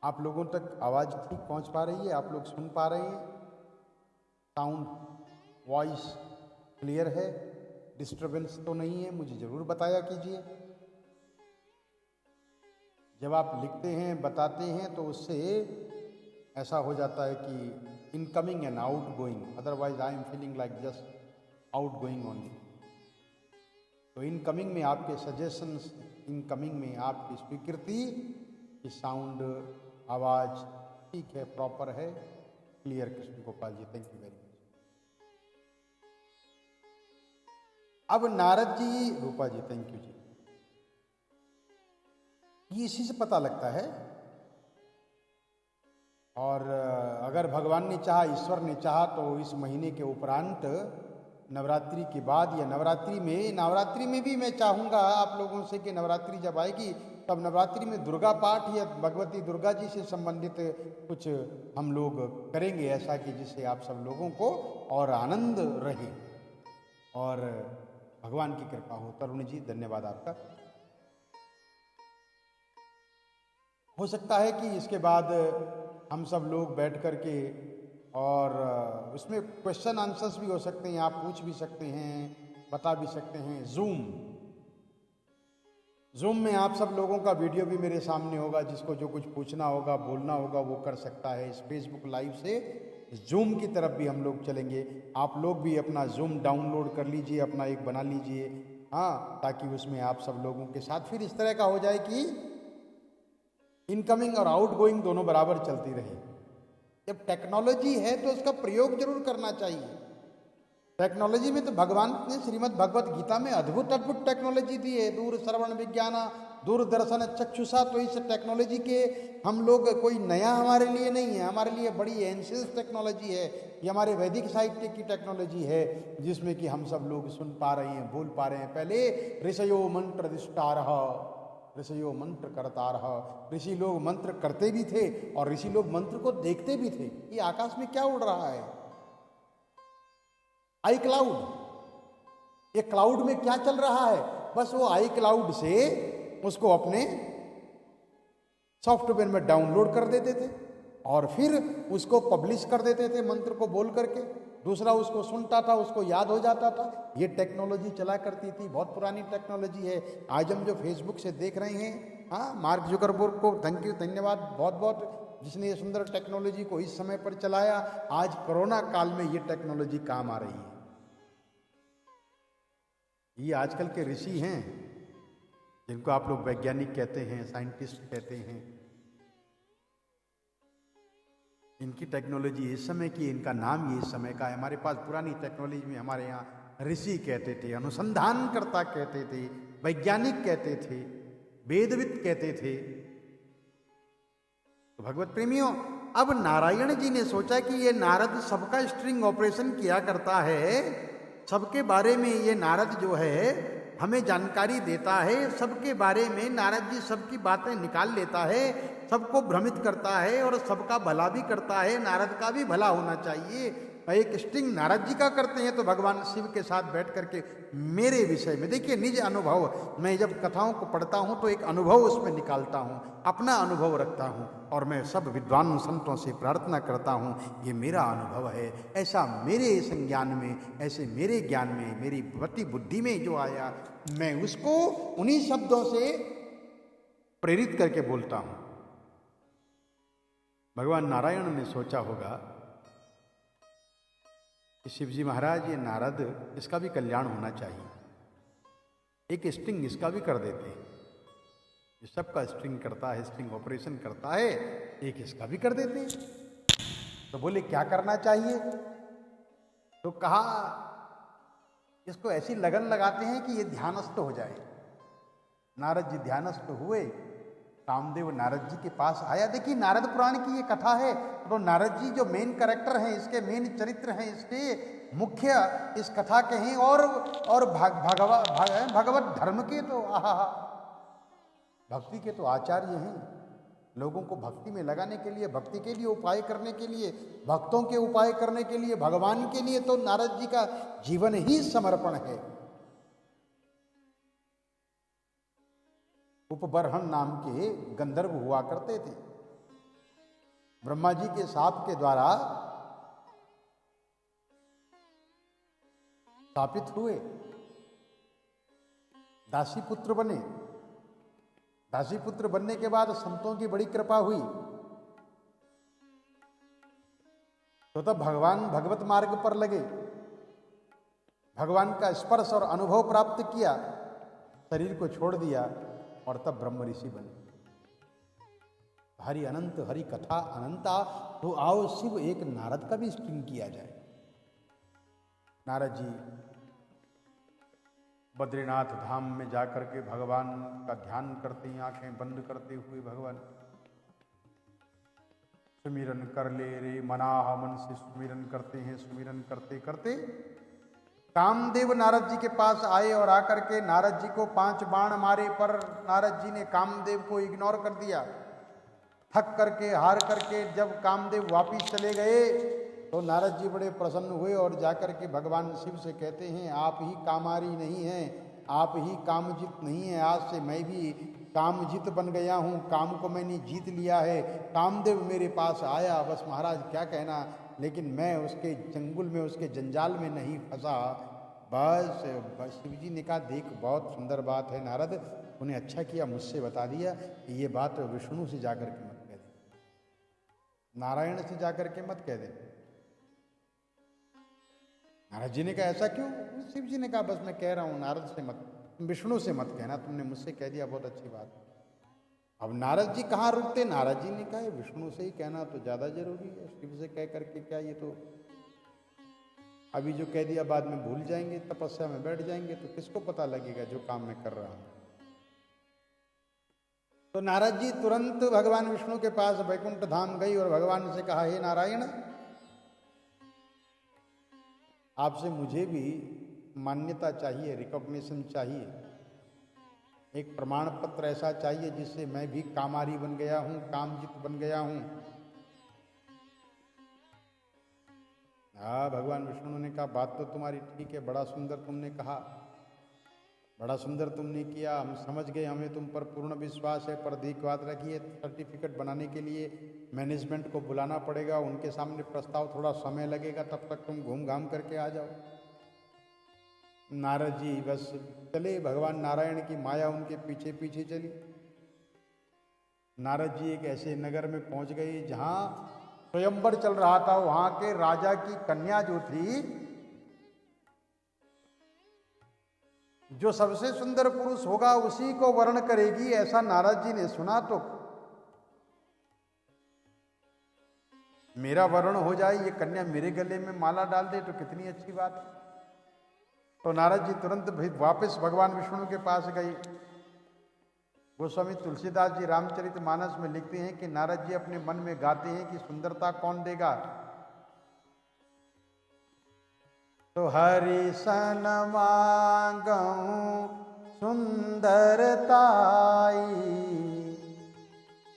आप लोगों तक आवाज ठीक पहुंच पा रही है? आप लोग सुन पा रहे हैं? साउंड, वॉइस क्लियर है? डिस्टरबेंस तो नहीं है? मुझे जरूर बताया कीजिए। जब आप लिखते हैं, बताते हैं तो उससे ऐसा हो जाता है कि incoming and out going, otherwise I am feeling like just out going only. तो इनकमिंग में आपके सजेशंस, इनकमिंग में आपकी स्वीकृति कि साउंड, आवाज ठीक है, प्रॉपर है, clear. Krishna Gopal ji, thank you very much. अब नारद जी, रूपा जी थैंक यू जी, ये इसी से पता लगता है। और अगर भगवान ने चाहा, ईश्वर ने चाहा तो इस महीने के उपरांत नवरात्रि के बाद या नवरात्रि में भी मैं चाहूँगा आप लोगों से कि नवरात्रि जब आएगी तब नवरात्रि में दुर्गा पाठ या भगवती दुर्गा जी से संबंधित कुछ हम लोग करेंगे, ऐसा कि जिससे आप सब लोगों को और आनंद रहे और भगवान की कृपा हो। तरुण जी धन्यवाद आपका। हो सकता है कि इसके बाद हम सब लोग बैठ कर के और उसमें क्वेश्चन आंसर्स भी हो सकते हैं, आप पूछ भी सकते हैं, बता भी सकते हैं। जूम में आप सब लोगों का वीडियो भी मेरे सामने होगा, जिसको जो कुछ पूछना होगा, बोलना होगा वो कर सकता है। इस फेसबुक लाइव से जूम की तरफ भी हम लोग चलेंगे। आप लोग भी अपना जूम डाउनलोड कर लीजिए, अपना एक बना लीजिए, हाँ, ताकि उसमें आप सब लोगों के साथ फिर इस तरह का हो जाए कि इनकमिंग और आउटगोइंग दोनों बराबर चलती रहे। जब टेक्नोलॉजी है तो उसका प्रयोग जरूर करना चाहिए। टेक्नोलॉजी में तो भगवान ने श्रीमद् भगवत गीता में अद्भुत टेक्नोलॉजी दी है। दूर श्रवण विज्ञान दूरदर्शन चक्षुषा, तो इस टेक्नोलॉजी के हम लोग कोई नया हमारे लिए नहीं है, हमारे लिए बड़ी एंशियंट टेक्नोलॉजी है। ये हमारे वैदिक साहित्य की टेक्नोलॉजी है, जिसमें कि हम सब लोग सुन पा रहे हैं, बोल पा रहे हैं। पहले ऋषयो मंत्र दिष्टारः, ऋषियों मंत्र करता रहा। ऋषि लोग मंत्र करते भी थे और ऋषि लोग मंत्र को देखते भी थे। ये आकाश में क्या उड़ रहा है? आई क्लाउड। ये क्लाउड में क्या चल रहा है? बस वो आई क्लाउड से उसको अपने सॉफ्टवेयर में डाउनलोड कर देते थे और फिर उसको पब्लिश कर देते थे मंत्र को बोल करके। दूसरा उसको सुनता था, उसको याद हो जाता था। ये टेक्नोलॉजी चला करती थी, बहुत पुरानी टेक्नोलॉजी है। आज हम जो फेसबुक से देख रहे हैं, हाँ, मार्क जुकरबर्ग को थैंक यू, धन्यवाद बहुत बहुत, जिसने ये सुंदर टेक्नोलॉजी को इस समय पर चलाया। आज कोरोना काल में ये टेक्नोलॉजी काम आ रही है। ये आजकल के ऋषि हैं, जिनको आप लोग वैज्ञानिक कहते हैं, साइंटिस्ट कहते हैं, इनकी टेक्नोलॉजी इस समय की, इनका नाम ये इस समय का है। हमारे पास पुरानी टेक्नोलॉजी में हमारे यहाँ ऋषि कहते थे, अनुसंधानकर्ता कहते थे, वैज्ञानिक कहते थे, वेदविद कहते थे। तो भगवत प्रेमियों, अब नारायण जी ने सोचा कि ये नारद सबका स्ट्रिंग ऑपरेशन किया करता है, सबके बारे में ये नारद जो है हमें जानकारी देता है, सबके बारे में नारद जी सबकी बातें निकाल लेता है, सबको भ्रमित करता है और सबका भला भी करता है। नारद का भी भला होना चाहिए। एक स्ट्रिंग नारद जी का करते हैं तो भगवान शिव के साथ बैठ करके मेरे विषय में, देखिए निज अनुभव, मैं जब कथाओं को पढ़ता हूं तो एक अनुभव उसमें निकालता हूं, अपना अनुभव रखता हूं और मैं सब विद्वान संतों से प्रार्थना करता हूं, ये मेरा अनुभव है, ऐसा मेरे संज्ञान में, ऐसे मेरे ज्ञान में, मेरी भक्ति बुद्धि में जो आया, मैं उसको उन्हीं शब्दों से प्रेरित करके बोलता हूं। भगवान नारायण ने सोचा होगा कि शिव जी महाराज, ये नारद, इसका भी कल्याण होना चाहिए, एक स्ट्रिंग इसका भी कर देते हैं। ये सबका स्ट्रिंग करता है, स्ट्रिंग ऑपरेशन करता है, एक इसका भी कर देते हैं। तो बोले क्या करना चाहिए? तो कहा इसको ऐसी लगन लगाते हैं कि ये ध्यानस्थ हो जाए। नारद जी ध्यानस्थ हुए, कामदेव नारद जी के पास आया। देखिए नारद पुराण की ये कथा है, तो नारद जी जो मेन कैरेक्टर हैं, इसके मेन चरित्र हैं, इसके मुख्य इस कथा के हैं और भगवत धर्म के तो आहा, भक्ति के तो आचार्य हैं। लोगों को भक्ति में लगाने के लिए, भक्ति के लिए उपाय करने के लिए, भक्तों के उपाय करने के लिए, भगवान के लिए तो नारद जी का जीवन ही समर्पण है। उपबरहन नाम के गंधर्व हुआ करते थे, ब्रह्मा जी के शाप के द्वारा स्थापित हुए, दासी पुत्र बने। दासी पुत्र बनने के बाद संतों की बड़ी कृपा हुई, तो तब भगवान भगवत मार्ग पर लगे, भगवान का स्पर्श और अनुभव प्राप्त किया, शरीर को छोड़ दिया और तब ब्रह्म ऋषि बने। हरि अनंत, हरि कथा अनंता। तो आओ शिव एक नारद का भी स्ट्रिंग किया जाए। नारद जी बद्रीनाथ धाम में जाकर के भगवान का ध्यान करते हैं, आंखें बंद करते हुए भगवान सुमिरन कर ले रे मनाह, मन से सुमिरन करते हैं। सुमिरन करते करते कामदेव नारद जी के पास आए और आकर के नारद जी को 5 बाण मारे, पर नारद जी ने कामदेव को इग्नोर कर दिया। थक करके, हार करके जब कामदेव वापिस चले गए तो नारद जी बड़े प्रसन्न हुए और जाकर के भगवान शिव से कहते हैं, आप ही कामारी नहीं हैं, आप ही कामजित नहीं हैं, आज से मैं भी कामजित बन गया हूँ, काम को मैंने जीत लिया है। कामदेव मेरे पास आया, बस महाराज क्या कहना, लेकिन मैं उसके चंगुल में, उसके जंजाल में नहीं फंसा। बस शिव जी ने कहा, देख बहुत सुंदर बात है नारद, उन्हें अच्छा किया मुझसे बता दिया कि ये बात विष्णु से जाकर के मत कह दे, नारायण से जाकर के मत कह दे। नारद जी ने कहा ऐसा क्यों? शिव जी ने कहा बस मैं कह रहा हूँ, नारद से मत, विष्णु से मत कहना, तुमने मुझसे कह दिया, बहुत अच्छी बात। अब नारद जी कहाँ रुकते? नारद जी ने कहा विष्णु से ही कहना तो ज़्यादा जरूरी है, शिव से कह करके क्या, ये तो अभी जो कह दिया बाद में भूल जाएंगे, तपस्या में बैठ जाएंगे, तो किसको पता लगेगा जो काम मैं कर रहा हूँ। तो नारद जी तुरंत भगवान विष्णु के पास वैकुंठ धाम गई और भगवान से कहा, हे नारायण, आपसे मुझे भी मान्यता चाहिए, रिकॉग्निशन चाहिए, एक प्रमाण पत्र ऐसा चाहिए जिससे मैं भी कामारी बन गया हूं, कामजित बन गया हूं। भगवान विष्णु ने कहा, बात तो तुम्हारी ठीक है, बड़ा सुंदर तुमने कहा, बड़ा सुंदर तुमने किया, हम समझ गए, हमें तुम पर पूर्ण विश्वास है, पर एक बात रखिए, सर्टिफिकेट बनाने के लिए मैनेजमेंट को बुलाना पड़ेगा, उनके सामने प्रस्ताव, थोड़ा समय लगेगा, तब तक तुम घूम घाम करके आ जाओ। नारद जी बस चले, भगवान नारायण की माया उनके पीछे पीछे चली। नारद जी एक ऐसे नगर में पहुंच गए जहां स्वयंवर चल रहा था, वहां के राजा की कन्या जो थी, जो सबसे सुंदर पुरुष होगा उसी को वर्ण करेगी, ऐसा नारद जी ने सुना। तो मेरा वर्ण हो जाए, ये कन्या मेरे गले में माला डाल दे तो कितनी अच्छी बात है। तो नारद जी तुरंत वापस भगवान विष्णु के पास गए। गोस्वामी तुलसीदास जी रामचरितमानस में लिखते हैं कि नारद जी अपने मन में गाते हैं कि सुंदरता कौन देगा। तो हरि सन मांगऊं सुंदरताई,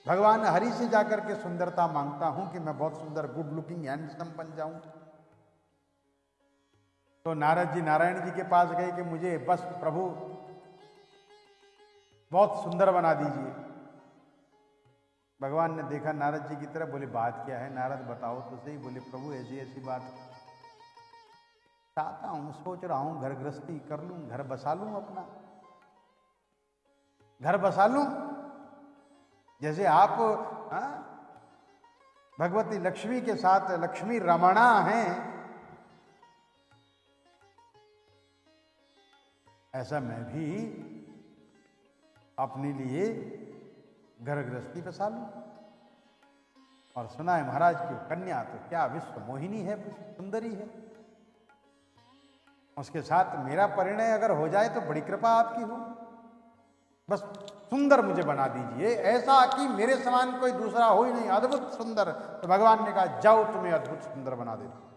भगवान हरि से जाकर के सुंदरता मांगता हूं कि मैं बहुत सुंदर, गुड लुकिंग, हैंडसम बन जाऊं। तो नारद जी नारायण जी के पास गए कि मुझे बस प्रभु बहुत सुंदर बना दीजिए। भगवान ने देखा नारद जी की तरफ, बोले बात क्या है नारद, बताओ तो सही। बोले प्रभु ऐसी ऐसी बात चाहता हूं, सोच रहा हूं घर गृहस्थी कर लूं, घर बसा लूं, अपना घर बसा लूं, जैसे आप भगवती लक्ष्मी के साथ लक्ष्मी रमणा हैं, ऐसा मैं भी अपने लिए घर गृहस्थी बसा लूं। और सुना है महाराज की कन्या तो क्या विश्व मोहिनी है, सुंदरी है, उसके साथ मेरा परिणय अगर हो जाए तो बड़ी कृपा आपकी हो, बस सुंदर मुझे बना दीजिए, ऐसा कि मेरे समान कोई दूसरा हो ही नहीं, अद्भुत सुंदर। तो भगवान ने कहा, जाओ तुम्हें अद्भुत सुंदर बना देता हूं।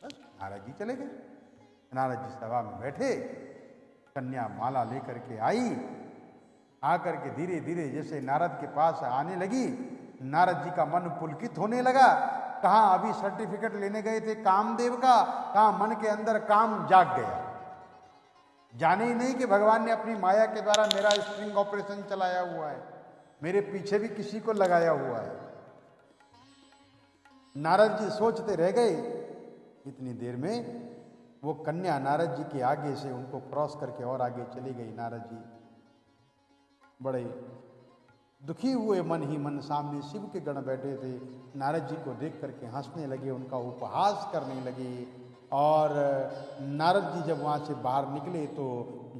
बस नारद जी चले गए। नारद जी सभा में बैठे, कन्या माला लेकर के आई, आकर के धीरे धीरे जैसे नारद के पास आने लगी, नारद जी का मन पुलकित होने लगा। कहाँ अभी सर्टिफिकेट लेने गए थे कामदेव का, कहाँ मन के अंदर काम जाग गया। जाने ही नहीं कि भगवान ने अपनी माया के द्वारा मेरा स्ट्रिंग ऑपरेशन चलाया हुआ है, मेरे पीछे भी किसी को लगाया हुआ है। नारद जी सोचते रह गए। इतनी देर में वो कन्या नारद जी के आगे से उनको क्रॉस करके और आगे चली गई। नारद जी बड़े दुखी हुए मन ही मन, सामने शिव के गण बैठे थे, नारद जी को देख करके हंसने लगे, उनका उपहास करने लगे। और नारद जी जब वहाँ से बाहर निकले तो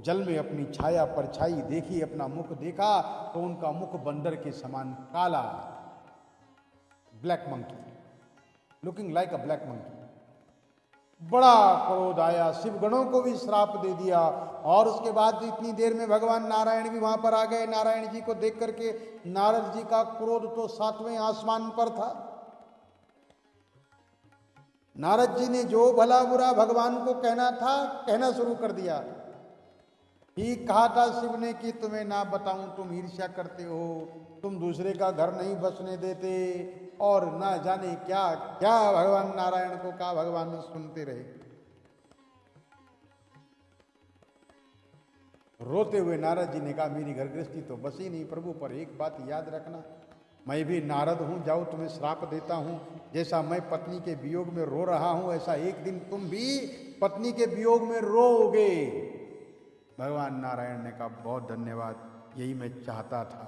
जल में अपनी छाया परछाई देखी, अपना मुख देखा तो उनका मुख बंदर के समान काला, ब्लैक मंकी, लुकिंग लाइक अ ब्लैक मंकी। बड़ा क्रोध आया, शिवगणों को भी श्राप दे दिया। और उसके बाद इतनी देर में भगवान नारायण भी वहां पर आ गए। नारायण जी को देख करके नारद जी का क्रोध तो 7वें आसमान पर था। नारद जी ने जो भला बुरा भगवान को कहना था कहना शुरू कर दिया। ठीक कहा था शिव ने कि तुम्हें ना बताऊं, तुम ईर्ष्या करते हो, तुम दूसरे का घर नहीं बसने देते, और ना जाने क्या क्या भगवान नारायण को कहा। भगवान सुनते रहे। रोते हुए नारद जी ने कहा, मेरी घर गृहस्थी तो बसी नहीं प्रभु, पर एक बात याद रखना, मैं भी नारद हूं, जाओ तुम्हें श्राप देता हूं। जैसा मैं पत्नी के वियोग में रो रहा हूं, ऐसा एक दिन तुम भी पत्नी के वियोग में रोओगे। भगवान नारायण ने कहा, बहुत धन्यवाद, यही मैं चाहता था,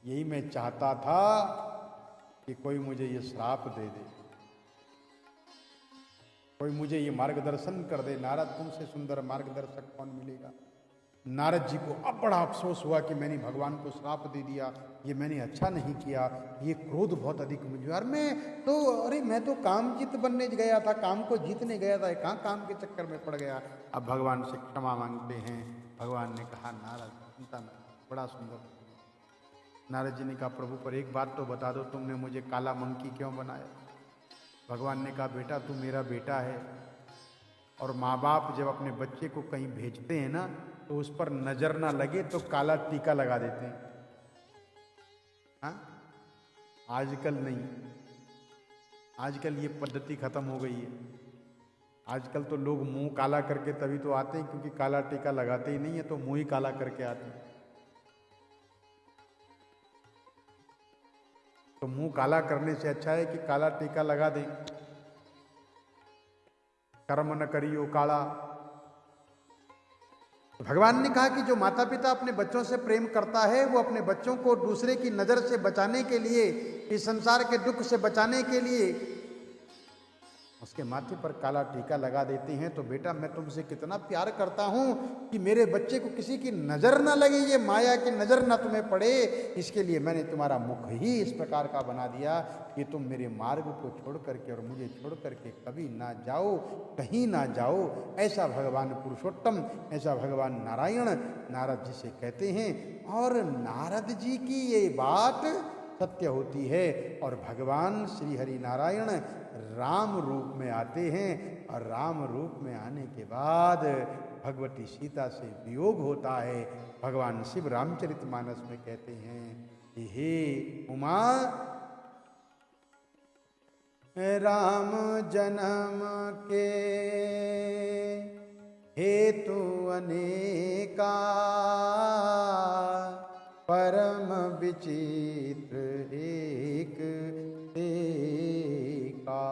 यही मैं चाहता था कि कोई मुझे ये श्राप दे दे, कोई मुझे ये मार्गदर्शन कर दे। नारद, तुमसे सुंदर मार्गदर्शक कौन मिलेगा। नारद जी को अब बड़ा अफसोस हुआ कि मैंने भगवान को श्राप दे दिया, ये मैंने अच्छा नहीं किया, ये क्रोध बहुत अधिक मुझे, और मैं तो काम जीत बनने गया था, काम को जीतने गया था, कहाँ काम के चक्कर में पड़ गया। अब भगवान से क्षमा मांगते हैं। भगवान ने कहा नारद चिंता न, बड़ा सुंदर। नारद जी ने कहा प्रभु पर एक बात तो बता दो, तुमने मुझे काला मंकी क्यों बनाया? भगवान ने कहा बेटा तू मेरा बेटा है, और माँ बाप जब अपने बच्चे को कहीं भेजते हैं ना तो उस पर नजर ना लगे तो काला टीका लगा देते हैं। हाँ, आजकल नहीं, आजकल ये पद्धति खत्म हो गई है। आजकल तो लोग मुंह काला करके तभी तो आते हैं, क्योंकि काला टीका लगाते ही नहीं है तो मुंह ही काला करके आते हैं। तो मुंह काला करने से अच्छा है कि काला टीका लगा दें। कर्म न करियो काला। तो भगवान ने कहा कि जो माता पिता अपने बच्चों से प्रेम करता है वो अपने बच्चों को दूसरे की नजर से बचाने के लिए, इस संसार के दुख से बचाने के लिए उसके माथे पर काला टीका लगा देते हैं। तो बेटा मैं तुमसे कितना प्यार करता हूं कि मेरे बच्चे को किसी की नजर ना लगे, ये माया की नजर ना तुम्हें पड़े, इसके लिए मैंने तुम्हारा मुख ही इस प्रकार का बना दिया कि तुम मेरे मार्ग को छोड़ करके और मुझे छोड़ करके कभी ना जाओ, कहीं ना जाओ। ऐसा भगवान पुरुषोत्तम, ऐसा भगवान नारायण नारद जी से कहते हैं। और नारद जी की ये बात सत्य होती है। और भगवान श्री हरि नारायण राम रूप में आते हैं, और राम रूप में आने के बाद भगवती सीता से वियोग होता है। भगवान शिव रामचरितमानस में कहते हैं कि हे उमा, राम जन्म के हेतु अनेका, परम विचित्र एक एका।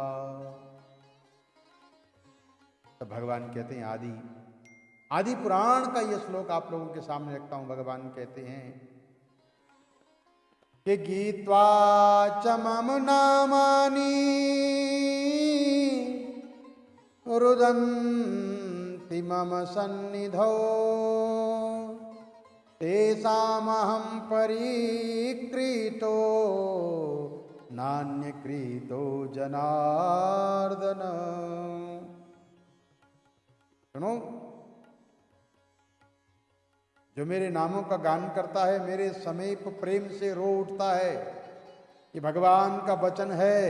तो भगवान कहते हैं आदि पुराण का यह श्लोक आप लोगों के सामने रखता हूं। भगवान कहते हैं कि गीत्वा च मम नामानि रुदन्ति मम सन्निधौ, तेषामहं परिक्रीतो नान्यक्रीतो जनार्दन। सुनो, जो मेरे नामों का गान करता है, मेरे समीप प्रेम से रो उठता है, ये भगवान का वचन है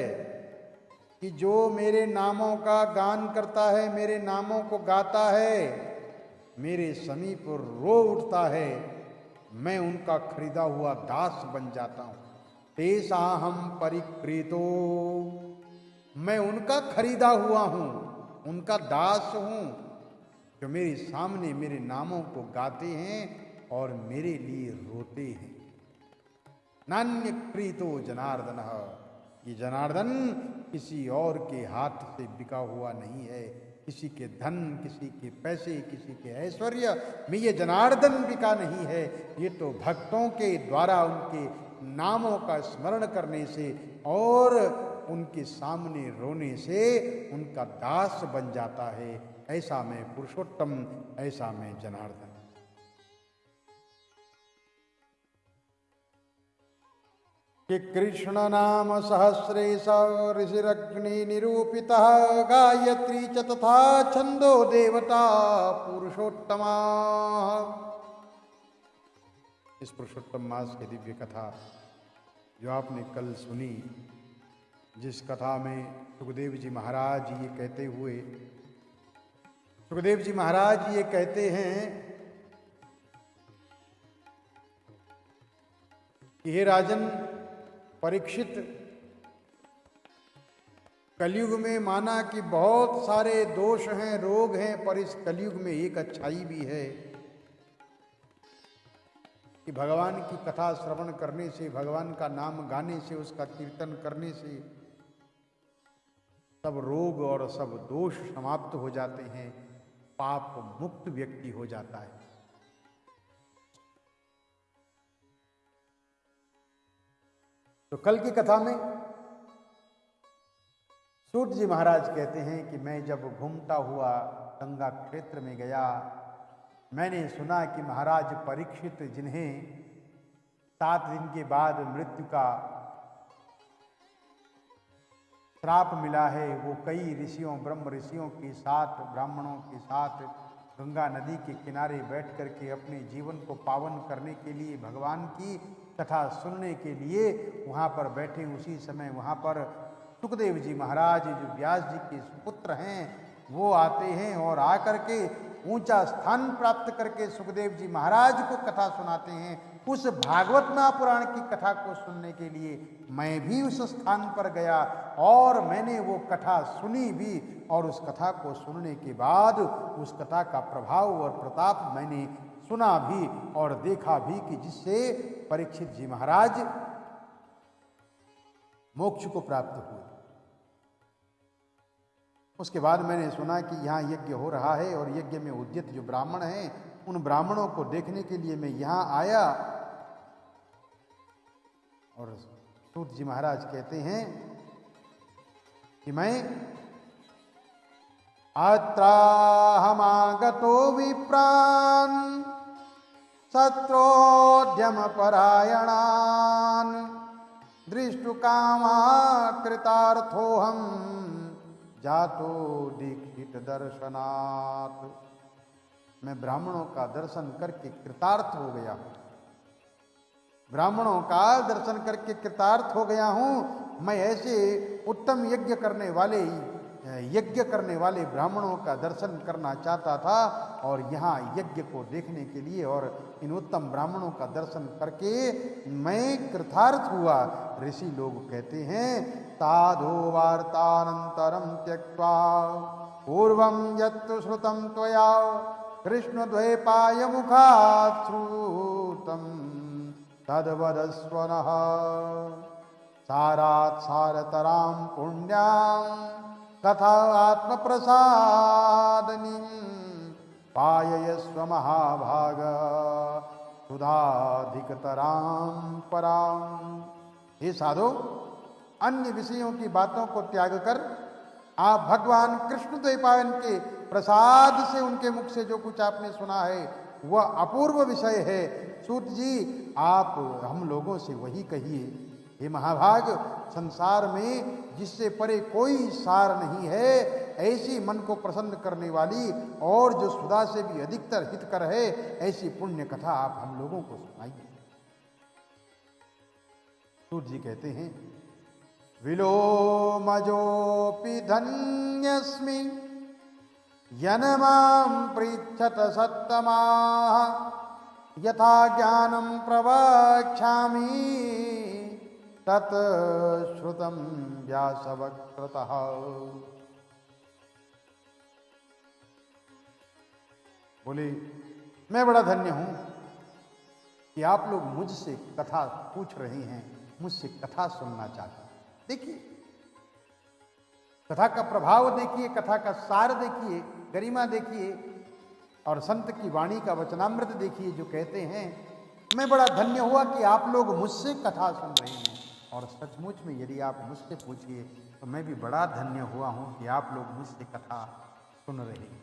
कि जो मेरे नामों का गान करता है, मेरे नामों को गाता है, मेरे समीप रो उठता है, मैं उनका खरीदा हुआ दास बन जाता हूं। तेषाहं परिक्रीतो, मैं उनका खरीदा हुआ हूं, उनका दास हूं, जो मेरे सामने मेरे नामों को गाते हैं और मेरे लिए रोते हैं। नान्य प्रीतो जनार्दन, ये जनार्दन किसी और के हाथ से बिका हुआ नहीं है, किसी के धन, किसी के पैसे, किसी के ऐश्वर्य में ये जनार्दन बिका नहीं है। ये तो भक्तों के द्वारा उनके नामों का स्मरण करने से और उनके सामने रोने से उनका दास बन जाता है। ऐसा मैं पुरुषोत्तम, ऐसा मैं जनार्दन। कि कृष्ण नाम सहस्रेश ऋषिरग्नि निरूपितः, गायत्री च तथा छंदो देवता पुरुषोत्तमा। इस पुरुषोत्तम मास की दिव्य कथा जो आपने कल सुनी, जिस कथा में सुखदेव जी महाराज ये कहते हुए, सुखदेव जी महाराज ये कहते हैं कि हे राजन परीक्षित, कलयुग में माना कि बहुत सारे दोष हैं, रोग हैं, पर इस कलयुग में एक अच्छाई भी है कि भगवान की कथा श्रवण करने से, भगवान का नाम गाने से, उसका कीर्तन करने से सब रोग और सब दोष समाप्त हो जाते हैं, पाप मुक्त व्यक्ति हो जाता है। तो कल की कथा में सूत जी महाराज कहते हैं कि मैं जब घूमता हुआ गंगा क्षेत्र में गया, मैंने सुना कि महाराज परीक्षित, जिन्हें 7 दिन के बाद मृत्यु का श्राप मिला है, वो कई ऋषियों, ब्रह्म ऋषियों के साथ, ब्राह्मणों के साथ गंगा नदी के किनारे बैठ कर के अपने जीवन को पावन करने के लिए, भगवान की कथा सुनने के लिए वहाँ पर बैठे। उसी समय वहाँ पर सुखदेव जी महाराज, जो व्यास जी के सुपुत्र हैं, वो आते हैं और आकर के ऊंचा स्थान प्राप्त करके सुखदेव जी महाराज को कथा सुनाते हैं। उस भागवत महापुराण की कथा को सुनने के लिए मैं भी उस स्थान पर गया और मैंने वो कथा सुनी भी, और उस कथा को सुनने के बाद उस कथा का प्रभाव और प्रताप मैंने सुना भी और देखा भी कि जिससे परीक्षित जी महाराज मोक्ष को प्राप्त हुए। उसके बाद मैंने सुना कि यहाँ यज्ञ हो रहा है और यज्ञ में उद्यत जो ब्राह्मण हैं, उन ब्राह्मणों को देखने के लिए मैं यहाँ आया। और सूत जी महाराज कहते हैं कि मैं अत्राहमागतो विप्रान् शत्रोद्यम परायणान् दृष्टुकामा कृतार्थोऽहं जातो दीक्षित दर्शनात्। मैं ब्राह्मणों का दर्शन करके कृतार्थ हो गया हूँ, ब्राह्मणों का दर्शन करके कृतार्थ हो गया हूँ। मैं ऐसे उत्तम यज्ञ करने वाले ब्राह्मणों का दर्शन करना चाहता था और यहाँ यज्ञ को देखने के लिए और इन उत्तम ब्राह्मणों का दर्शन करके मैं कृतार्थ हुआ। ऋषि लोग कहते हैं, साधो वार्तानंतरम त्यक्त्वा पूर्वं यत्तु श्रुतं त्वया कृष्णद्वैपाय मुखात् श्रुतं तद्वदस्व नः सारात् सारतरां पुण्यां कथा आत्मप्रसादनीं पाययस्व महाभाग सुधाधिकतरां परां। हे साधो, अन्य विषयों की बातों को त्याग कर आप भगवान कृष्ण द्वैपायन के प्रसाद से, उनके मुख से जो कुछ आपने सुना है वह अपूर्व विषय है। सूत जी, आप हम लोगों से वही कहिए। हे महाभाग, संसार में जिससे परे कोई सार नहीं है, ऐसी मन को प्रसन्न करने वाली और जो सुधा से भी अधिकतर हितकर है, ऐसी पुण्य कथा आप हम लोगों को सुनाइए। सूत जी कहते हैं, विलोमजोऽपि धन्यस्मि यन्मां पृच्छत सत्तमाः यथा ज्ञानं प्रवक्ष्यामि तत् श्रुतं व्यासवक्त्रतः। बोले, मैं बड़ा धन्य हूं कि आप लोग मुझसे कथा पूछ रहे हैं, मुझसे कथा सुनना चाहते हैं। देखिए, कथा का प्रभाव देखिए, कथा का सार देखिए, गरिमा देखिए और संत की वाणी का वचनामृत देखिए, जो कहते हैं मैं बड़ा धन्य हुआ कि आप लोग मुझसे कथा सुन रहे हैं। और सचमुच में यदि आप मुझसे पूछिए तो मैं भी बड़ा धन्य हुआ हूं कि आप लोग मुझसे कथा सुन रहे हैं।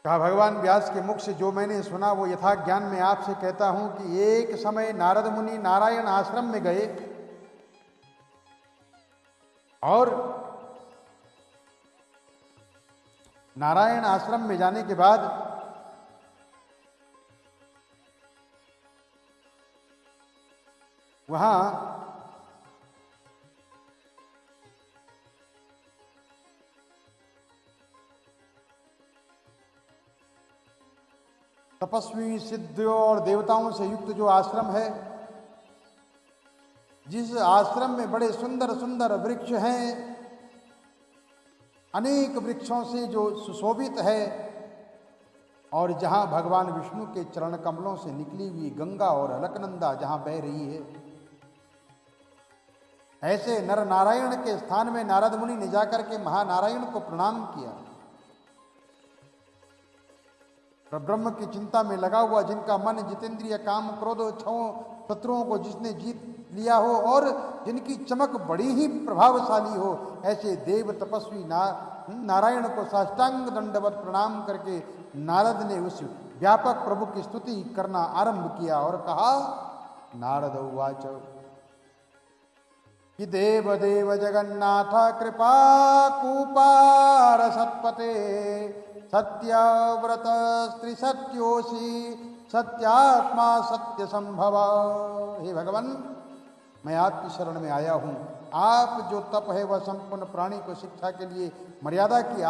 कहा, भगवान व्यास के मुख से जो मैंने सुना वो यथा ज्ञान में आपसे कहता हूं कि एक समय नारद मुनि नारायण आश्रम में गए और नारायण आश्रम में जाने के बाद वहां तपस्वी, सिद्धियों और देवताओं से युक्त जो आश्रम है, जिस आश्रम में बड़े सुंदर सुंदर वृक्ष हैं, अनेक वृक्षों से जो सुशोभित है, और जहां भगवान विष्णु के चरण कमलों से निकली हुई गंगा और अलकनंदा जहां बह रही है, ऐसे नर नारायण के स्थान में नारद मुनि ने जाकर के महानारायण को प्रणाम किया। ब्रह्म की चिंता में लगा हुआ, जिनका मन जितेंद्रिय काम क्रोध इच्छाओं शत्रुओं को जिसने जीत लिया हो और जिनकी चमक बड़ी ही प्रभावशाली हो, ऐसे देव तपस्वी नारायण को साष्टांग दंडवत प्रणाम करके नारद ने उस व्यापक प्रभु की स्तुति करना आरंभ किया और कहा, नारद उवाच कि देव देव जगन्नाथ कृपा कूपार सत्पते सत्यव्रत स्त्री सत्योषी सत्यात्मा सत्य संभव। हे भगवान, मैं आपकी शरण में आया हूँ। आप जो तप है वह संपूर्ण प्राणी को शिक्षा के लिए, मर्यादा की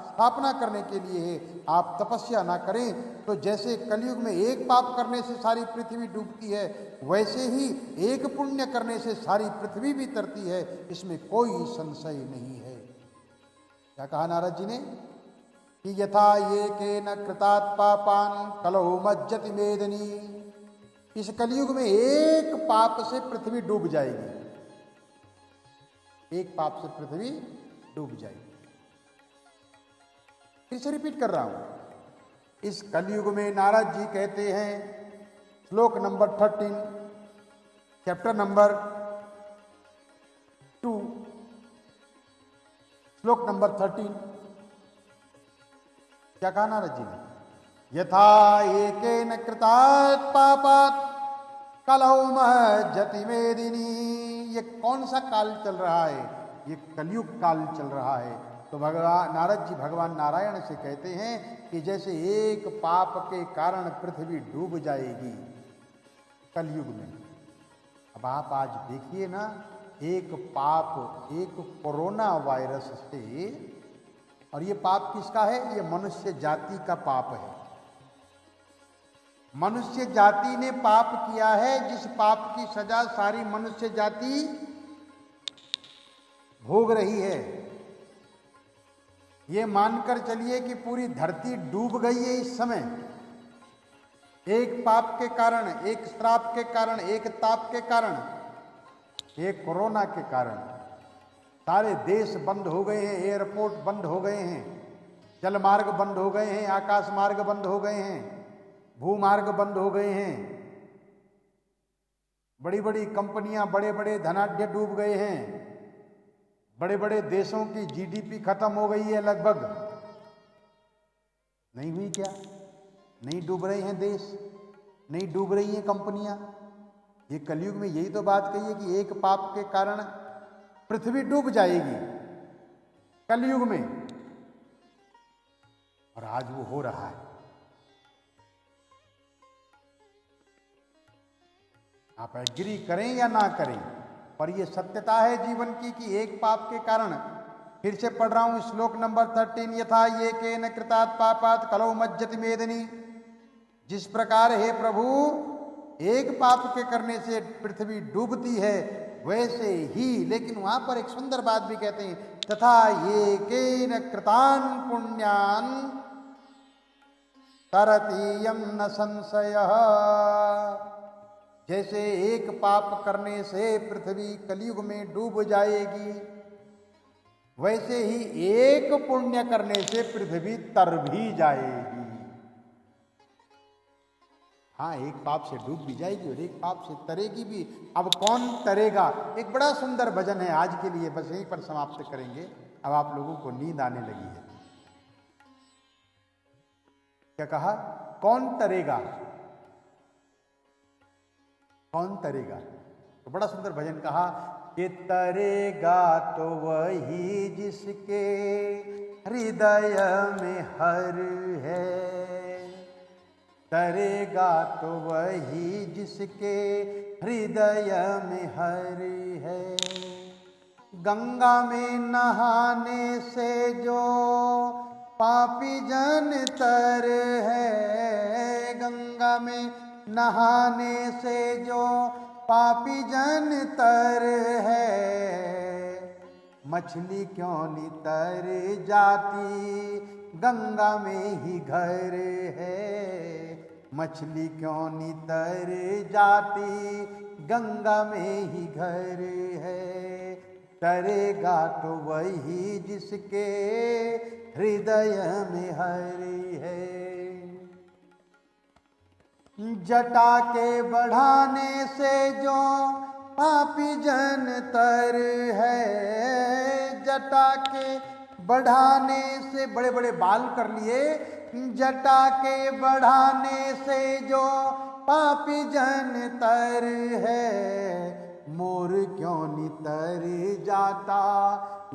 स्थापना करने के लिए है। आप तपस्या ना करें तो जैसे कलयुग में एक पाप करने से सारी पृथ्वी डूबती है, वैसे ही एक पुण्य करने से सारी पृथ्वी भी तरती है, इसमें कोई संशय नहीं है। क्या कहा नारद जी ने कि यथा ये के न कृतात् पापान कलौ मज्जति मेदिनी। इस कलयुग में एक पाप से पृथ्वी डूब जाएगी, एक पाप से पृथ्वी डूब जाएगी। फिर से रिपीट कर रहा हूं। इस कलयुग में नारद जी कहते हैं, श्लोक नंबर 13 चैप्टर नंबर 2 श्लोक नंबर 13। क्या कहा नारद जी ने? यथा एकेन कृतात् पापात् कलौ महज्जति मेदिनी। ये कौन सा काल चल रहा है? ये कलयुग काल चल रहा है। तो नारद जी भगवान नारायण से कहते हैं कि जैसे एक पाप के कारण पृथ्वी डूब जाएगी कलयुग में। अब आप आज देखिए ना, एक पाप, एक कोरोना वायरस से, और ये पाप किसका है? ये मनुष्य जाति का पाप है। मनुष्य जाति ने पाप किया है, जिस पाप की सजा सारी मनुष्य जाति भोग रही है। ये मानकर चलिए कि पूरी धरती डूब गई है इस समय, एक पाप के कारण, एक श्राप के कारण, एक ताप के कारण, एक कोरोना के कारण। सारे देश बंद हो गए हैं, एयरपोर्ट बंद हो गए हैं, जल मार्ग बंद हो गए हैं, आकाश मार्ग बंद हो गए हैं, भूमार्ग बंद हो गए हैं, बड़ी बड़ी कंपनियां, बड़े बड़े धनाढ्य डूब गए हैं, बड़े बड़े देशों की जीडीपी खत्म हो गई है लगभग। नहीं हुई क्या? नहीं डूब रहे हैं देश, नहीं डूब रही हैं कंपनियां। ये कलयुग में यही तो बात कही है कि एक पाप के कारण पृथ्वी डूब जाएगी कलयुग में, और आज वो हो रहा है। आप एग्री करें या ना करें, पर ये सत्यता है जीवन की कि एक पाप के कारण, फिर से पढ़ रहा हूं श्लोक नंबर 13, यथा ये केन कृतात् पापात् कलौ मज्जति मेदिनी। जिस प्रकार हे प्रभु एक पाप के करने से पृथ्वी डूबती है, वैसे ही, लेकिन वहां पर एक सुंदर बात भी कहते हैं, तथा ये केन कृतान् पुण्यान् तरतीयं न संशयः। जैसे एक पाप करने से पृथ्वी कलयुग में डूब जाएगी, वैसे ही एक पुण्य करने से पृथ्वी तर भी जाएगी। हाँ, एक पाप से डूब भी जाएगी और एक पाप से तरेगी भी। अब कौन तरेगा? एक बड़ा सुंदर भजन है, आज के लिए बस यहीं पर समाप्त करेंगे। अब आप लोगों को नींद आने लगी है। क्या कहा? कौन तरेगा? कौन तरेगा? तो बड़ा सुंदर भजन कहा कि तरेगा तो वही जिसके हृदय में हर है, तरेगा तो वही जिसके हृदय में हर है। गंगा में नहाने से जो पापी जन तर है, गंगा में नहाने से जो पापी जन तर है, मछली क्यों नहीं तर जाती गंगा में ही घर है, मछली क्यों नहीं तर जाती गंगा में ही घर है। तरेगा तो वही जिसके हृदय में हर है। जटा के बढ़ाने से जो पापी जन तर है, जटा के बढ़ाने से, बड़े बड़े बाल कर लिए, जटा के बढ़ाने से जो पापी जन तर है, मोर क्यों नितर जाता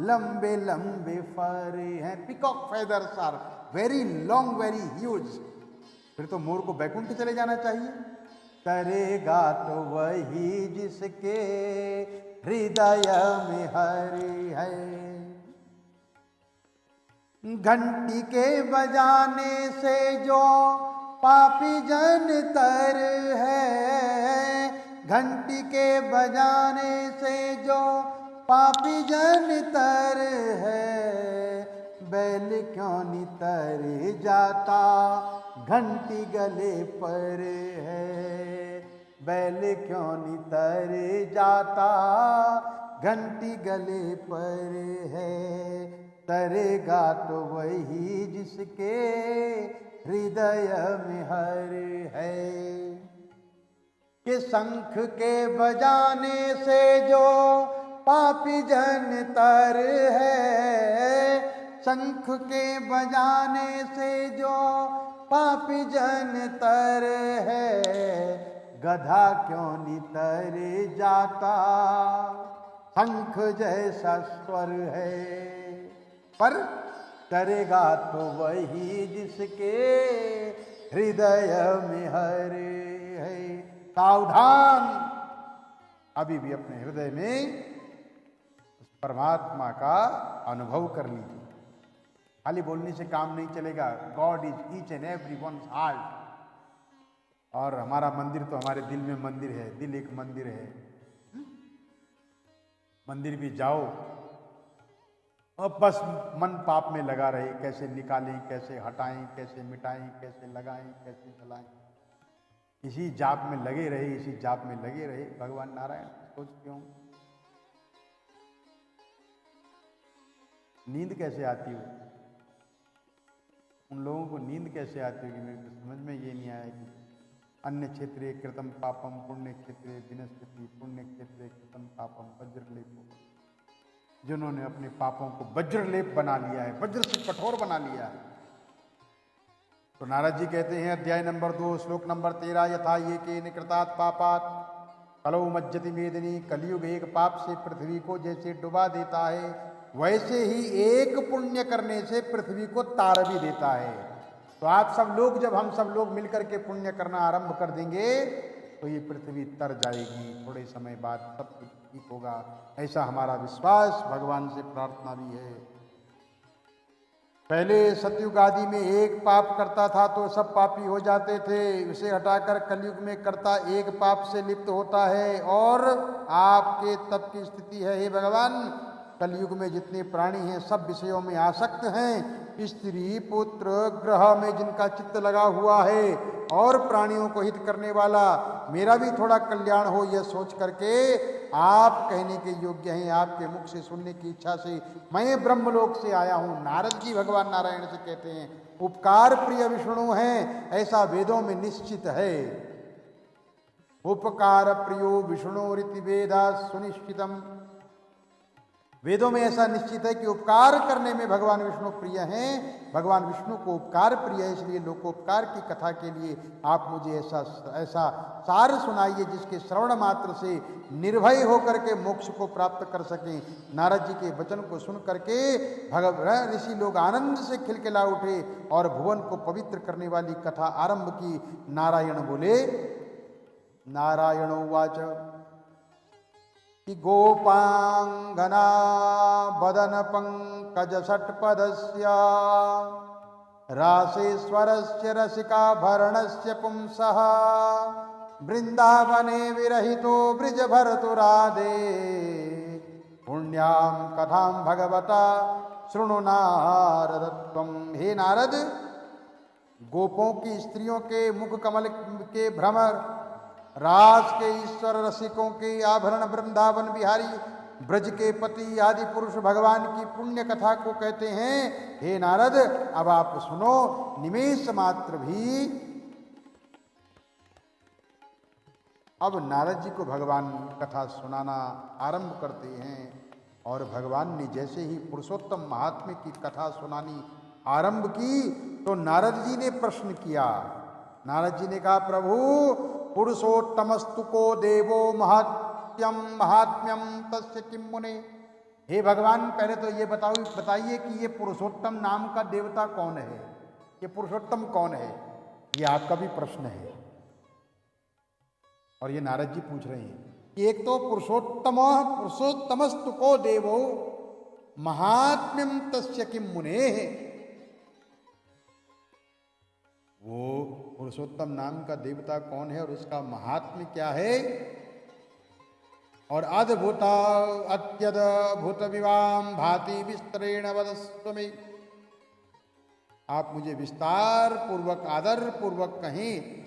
लंबे लंबे फर हैं। Peacock feathers are very long, very huge. फिर तो मोर को बैकुंठ चले जाना चाहिए। तरेगा तो वही जिसके हृदय में हरि है। घंटी के बजाने से जो पापी जन तर है, घंटी के बजाने से जो पापी जन तर है, बैल क्यों नितर जाता घंटी गले पर है, बैल क्यों नितर जाता घंटी गले पर है। तरेगा तो वही जिसके हृदय में हर है। कि शंख के बजाने से जो पापी जन तर है, शंख के बजाने से जो पापी जन तर है, गधा क्यों नितर जाता शंख जैसा स्वर है। पर तरेगा तो वही जिसके हृदय में हरि है। सावधान, अभी भी अपने हृदय में उस परमात्मा का अनुभव कर लीजिए। खाली बोलने से काम नहीं चलेगा। God is each and every one's heart. और हमारा मंदिर तो हमारे दिल में मंदिर है। दिल एक मंदिर है। मंदिर भी जाओ और बस मन पाप में लगा रहे, कैसे निकालें, कैसे हटाएं, कैसे मिटाएं, कैसे लगाएं, कैसे जलाएं, इसी जाप में लगे रहे, इसी जाप में लगे रहे। भगवान नारायण सोचते हों नींद कैसे आती हो, उन लोगों को नींद कैसे आती होगी। मेरे को समझ में ये नहीं आया कि अन्य क्षेत्रे कृतम पापम पुण्य क्षेत्रे विनश्यति, पुण्य क्षेत्रे कृतम पापम वज्रलेप। जिन्होंने अपने पापों को वज्रलेप बना लिया है, वज्र से कठोर बना लिया है। तो नारद जी कहते हैं अध्याय नंबर 2 श्लोक नंबर 13, यथा ये के निकृतात पापात कलौ मज्जति मेदिनी। कलयुग एक पाप से पृथ्वी को जैसे डुबा देता है, वैसे ही एक पुण्य करने से पृथ्वी को तार भी देता है। तो आप सब लोग, जब हम सब लोग मिलकर के पुण्य करना आरंभ कर देंगे तो ये पृथ्वी तर जाएगी। थोड़े समय बाद सब कुछ ठीक होगा, ऐसा हमारा विश्वास, भगवान से प्रार्थना भी है। पहले सतयुग आदि में एक पाप करता था तो सब पापी हो जाते थे। उसे हटाकर कलयुग में करता एक पाप से लिप्त होता है। और आपके तब की स्थिति है, हे भगवान, कलयुग में जितने प्राणी हैं सब विषयों में आसक्त हैं। स्त्री पुत्र ग्रह में जिनका चित्त लगा हुआ है और प्राणियों को हित करने वाला, मेरा भी थोड़ा कल्याण हो, यह सोच करके आप कहने के योग्य हैं। आपके मुख से सुनने की इच्छा से मैं ब्रह्मलोक से आया हूँ। नारद जी भगवान नारायण से कहते हैं उपकार प्रिय विष्णु हैं, ऐसा वेदों में निश्चित है। उपकार प्रियो विष्णुरिति वेदा सुनिश्चितम। वेदों में ऐसा निश्चित है कि उपकार करने में भगवान विष्णु प्रिय हैं। भगवान विष्णु को उपकार प्रिय है, इसलिए लोकोपकार की कथा के लिए आप मुझे ऐसा सार सुनाइए जिसके श्रवण मात्र से निर्भय होकर के मोक्ष को प्राप्त कर सकें। नारद जी के वचन को सुन करके भगवान ऋषि लोग आनंद से खिलखिला उठे और भुवन को पवित्र करने वाली कथा आरंभ की। नारायण बोले, नारायण उवाच कि गोपांगना बदन पंकज षट्पदस्य रासेश्वरस्य रसिकाभरणस्य पुंसः वृंदावने विरहितो ब्रिज भरतुरादे पुण्यां कथां भगवता शृणु नारदत्वम्। हे नारद, गोपों की स्त्रियों के मुख कमल के भ्रमर, रास के ईश्वर रसिकों के आभरण, वृंदावन बिहारी ब्रज के पति आदि पुरुष भगवान की पुण्य कथा को कहते हैं। हे नारद, अब आप सुनो। निमेष मात्र भी अब नारद जी को भगवान कथा सुनाना आरंभ करते हैं और भगवान ने जैसे ही पुरुषोत्तम महात्म्य की कथा सुनानी आरंभ की तो नारद जी ने प्रश्न किया। नारद जी ने कहा, प्रभु पुरुषोत्तमस्तु को देवो महात्म्यम तस्य किम मुने। हे भगवान, पहले तो ये बताइए कि ये पुरुषोत्तम नाम का देवता कौन है, ये पुरुषोत्तम कौन है। ये आपका भी प्रश्न है और ये नारद जी पूछ रहे हैं कि एक तो पुरुषोत्तमस्तु को देवो महात्म्यम तस्य किम मुने, वो पुरुषोत्तम नाम का देवता कौन है और उसका महात्म्य क्या है। और अत्यद्भुत विवाम भाति विस्तरेण वदस्व में, आप मुझे विस्तार पूर्वक आदर पूर्वक कहें।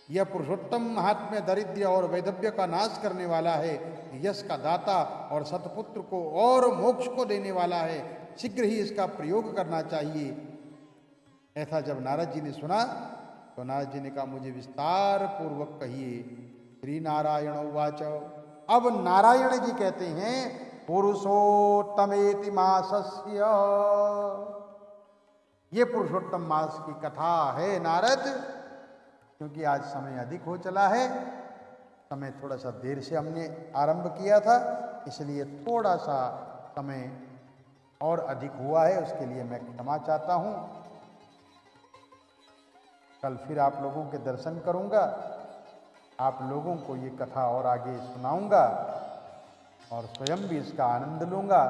यह पुरुषोत्तम महात्म्य दरिद्र और वैधव्य का नाश करने वाला है, यश का दाता और सतपुत्र को और मोक्ष को देने वाला है, शीघ्र ही इसका प्रयोग करना चाहिए। ऐसा जब नारद जी ने सुना तो नारद जी ने कहा, मुझे विस्तार पूर्वक कहिए। श्री नारायण उवाच। अब नारायण जी कहते हैं, पुरुषोत्तमेति मासस्य, ये पुरुषोत्तम मास की कथा है नारद। क्योंकि आज समय अधिक हो चला है, समय थोड़ा सा देर से हमने आरंभ किया था, इसलिए थोड़ा सा समय और अधिक हुआ है, उसके लिए मैं क्षमा चाहता हूँ। कल फिर आप लोगों के दर्शन करूँगा, आप लोगों को ये कथा और आगे सुनाऊंगा और स्वयं भी इसका आनंद लूँगा।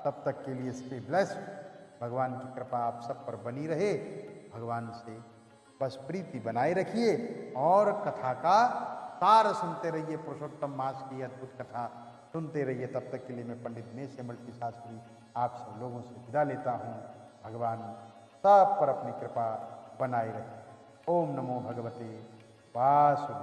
तब तक के लिए स्टे ब्लेस्ड। भगवान की कृपा आप सब पर बनी रहे। भगवान से बस प्रीति बनाए रखिए और कथा का सार सुनते रहिए। पुरुषोत्तम मास की अद्भुत कथा सुनते रहिए। तब तक के लिए मैं पंडित दिनेश मल्टी शास्त्री आप सब लोगों से विदा लेता हूँ। भगवान सब पर अपनी कृपा बनाए रखें। ओम नमो भगवते वासुदेवाय।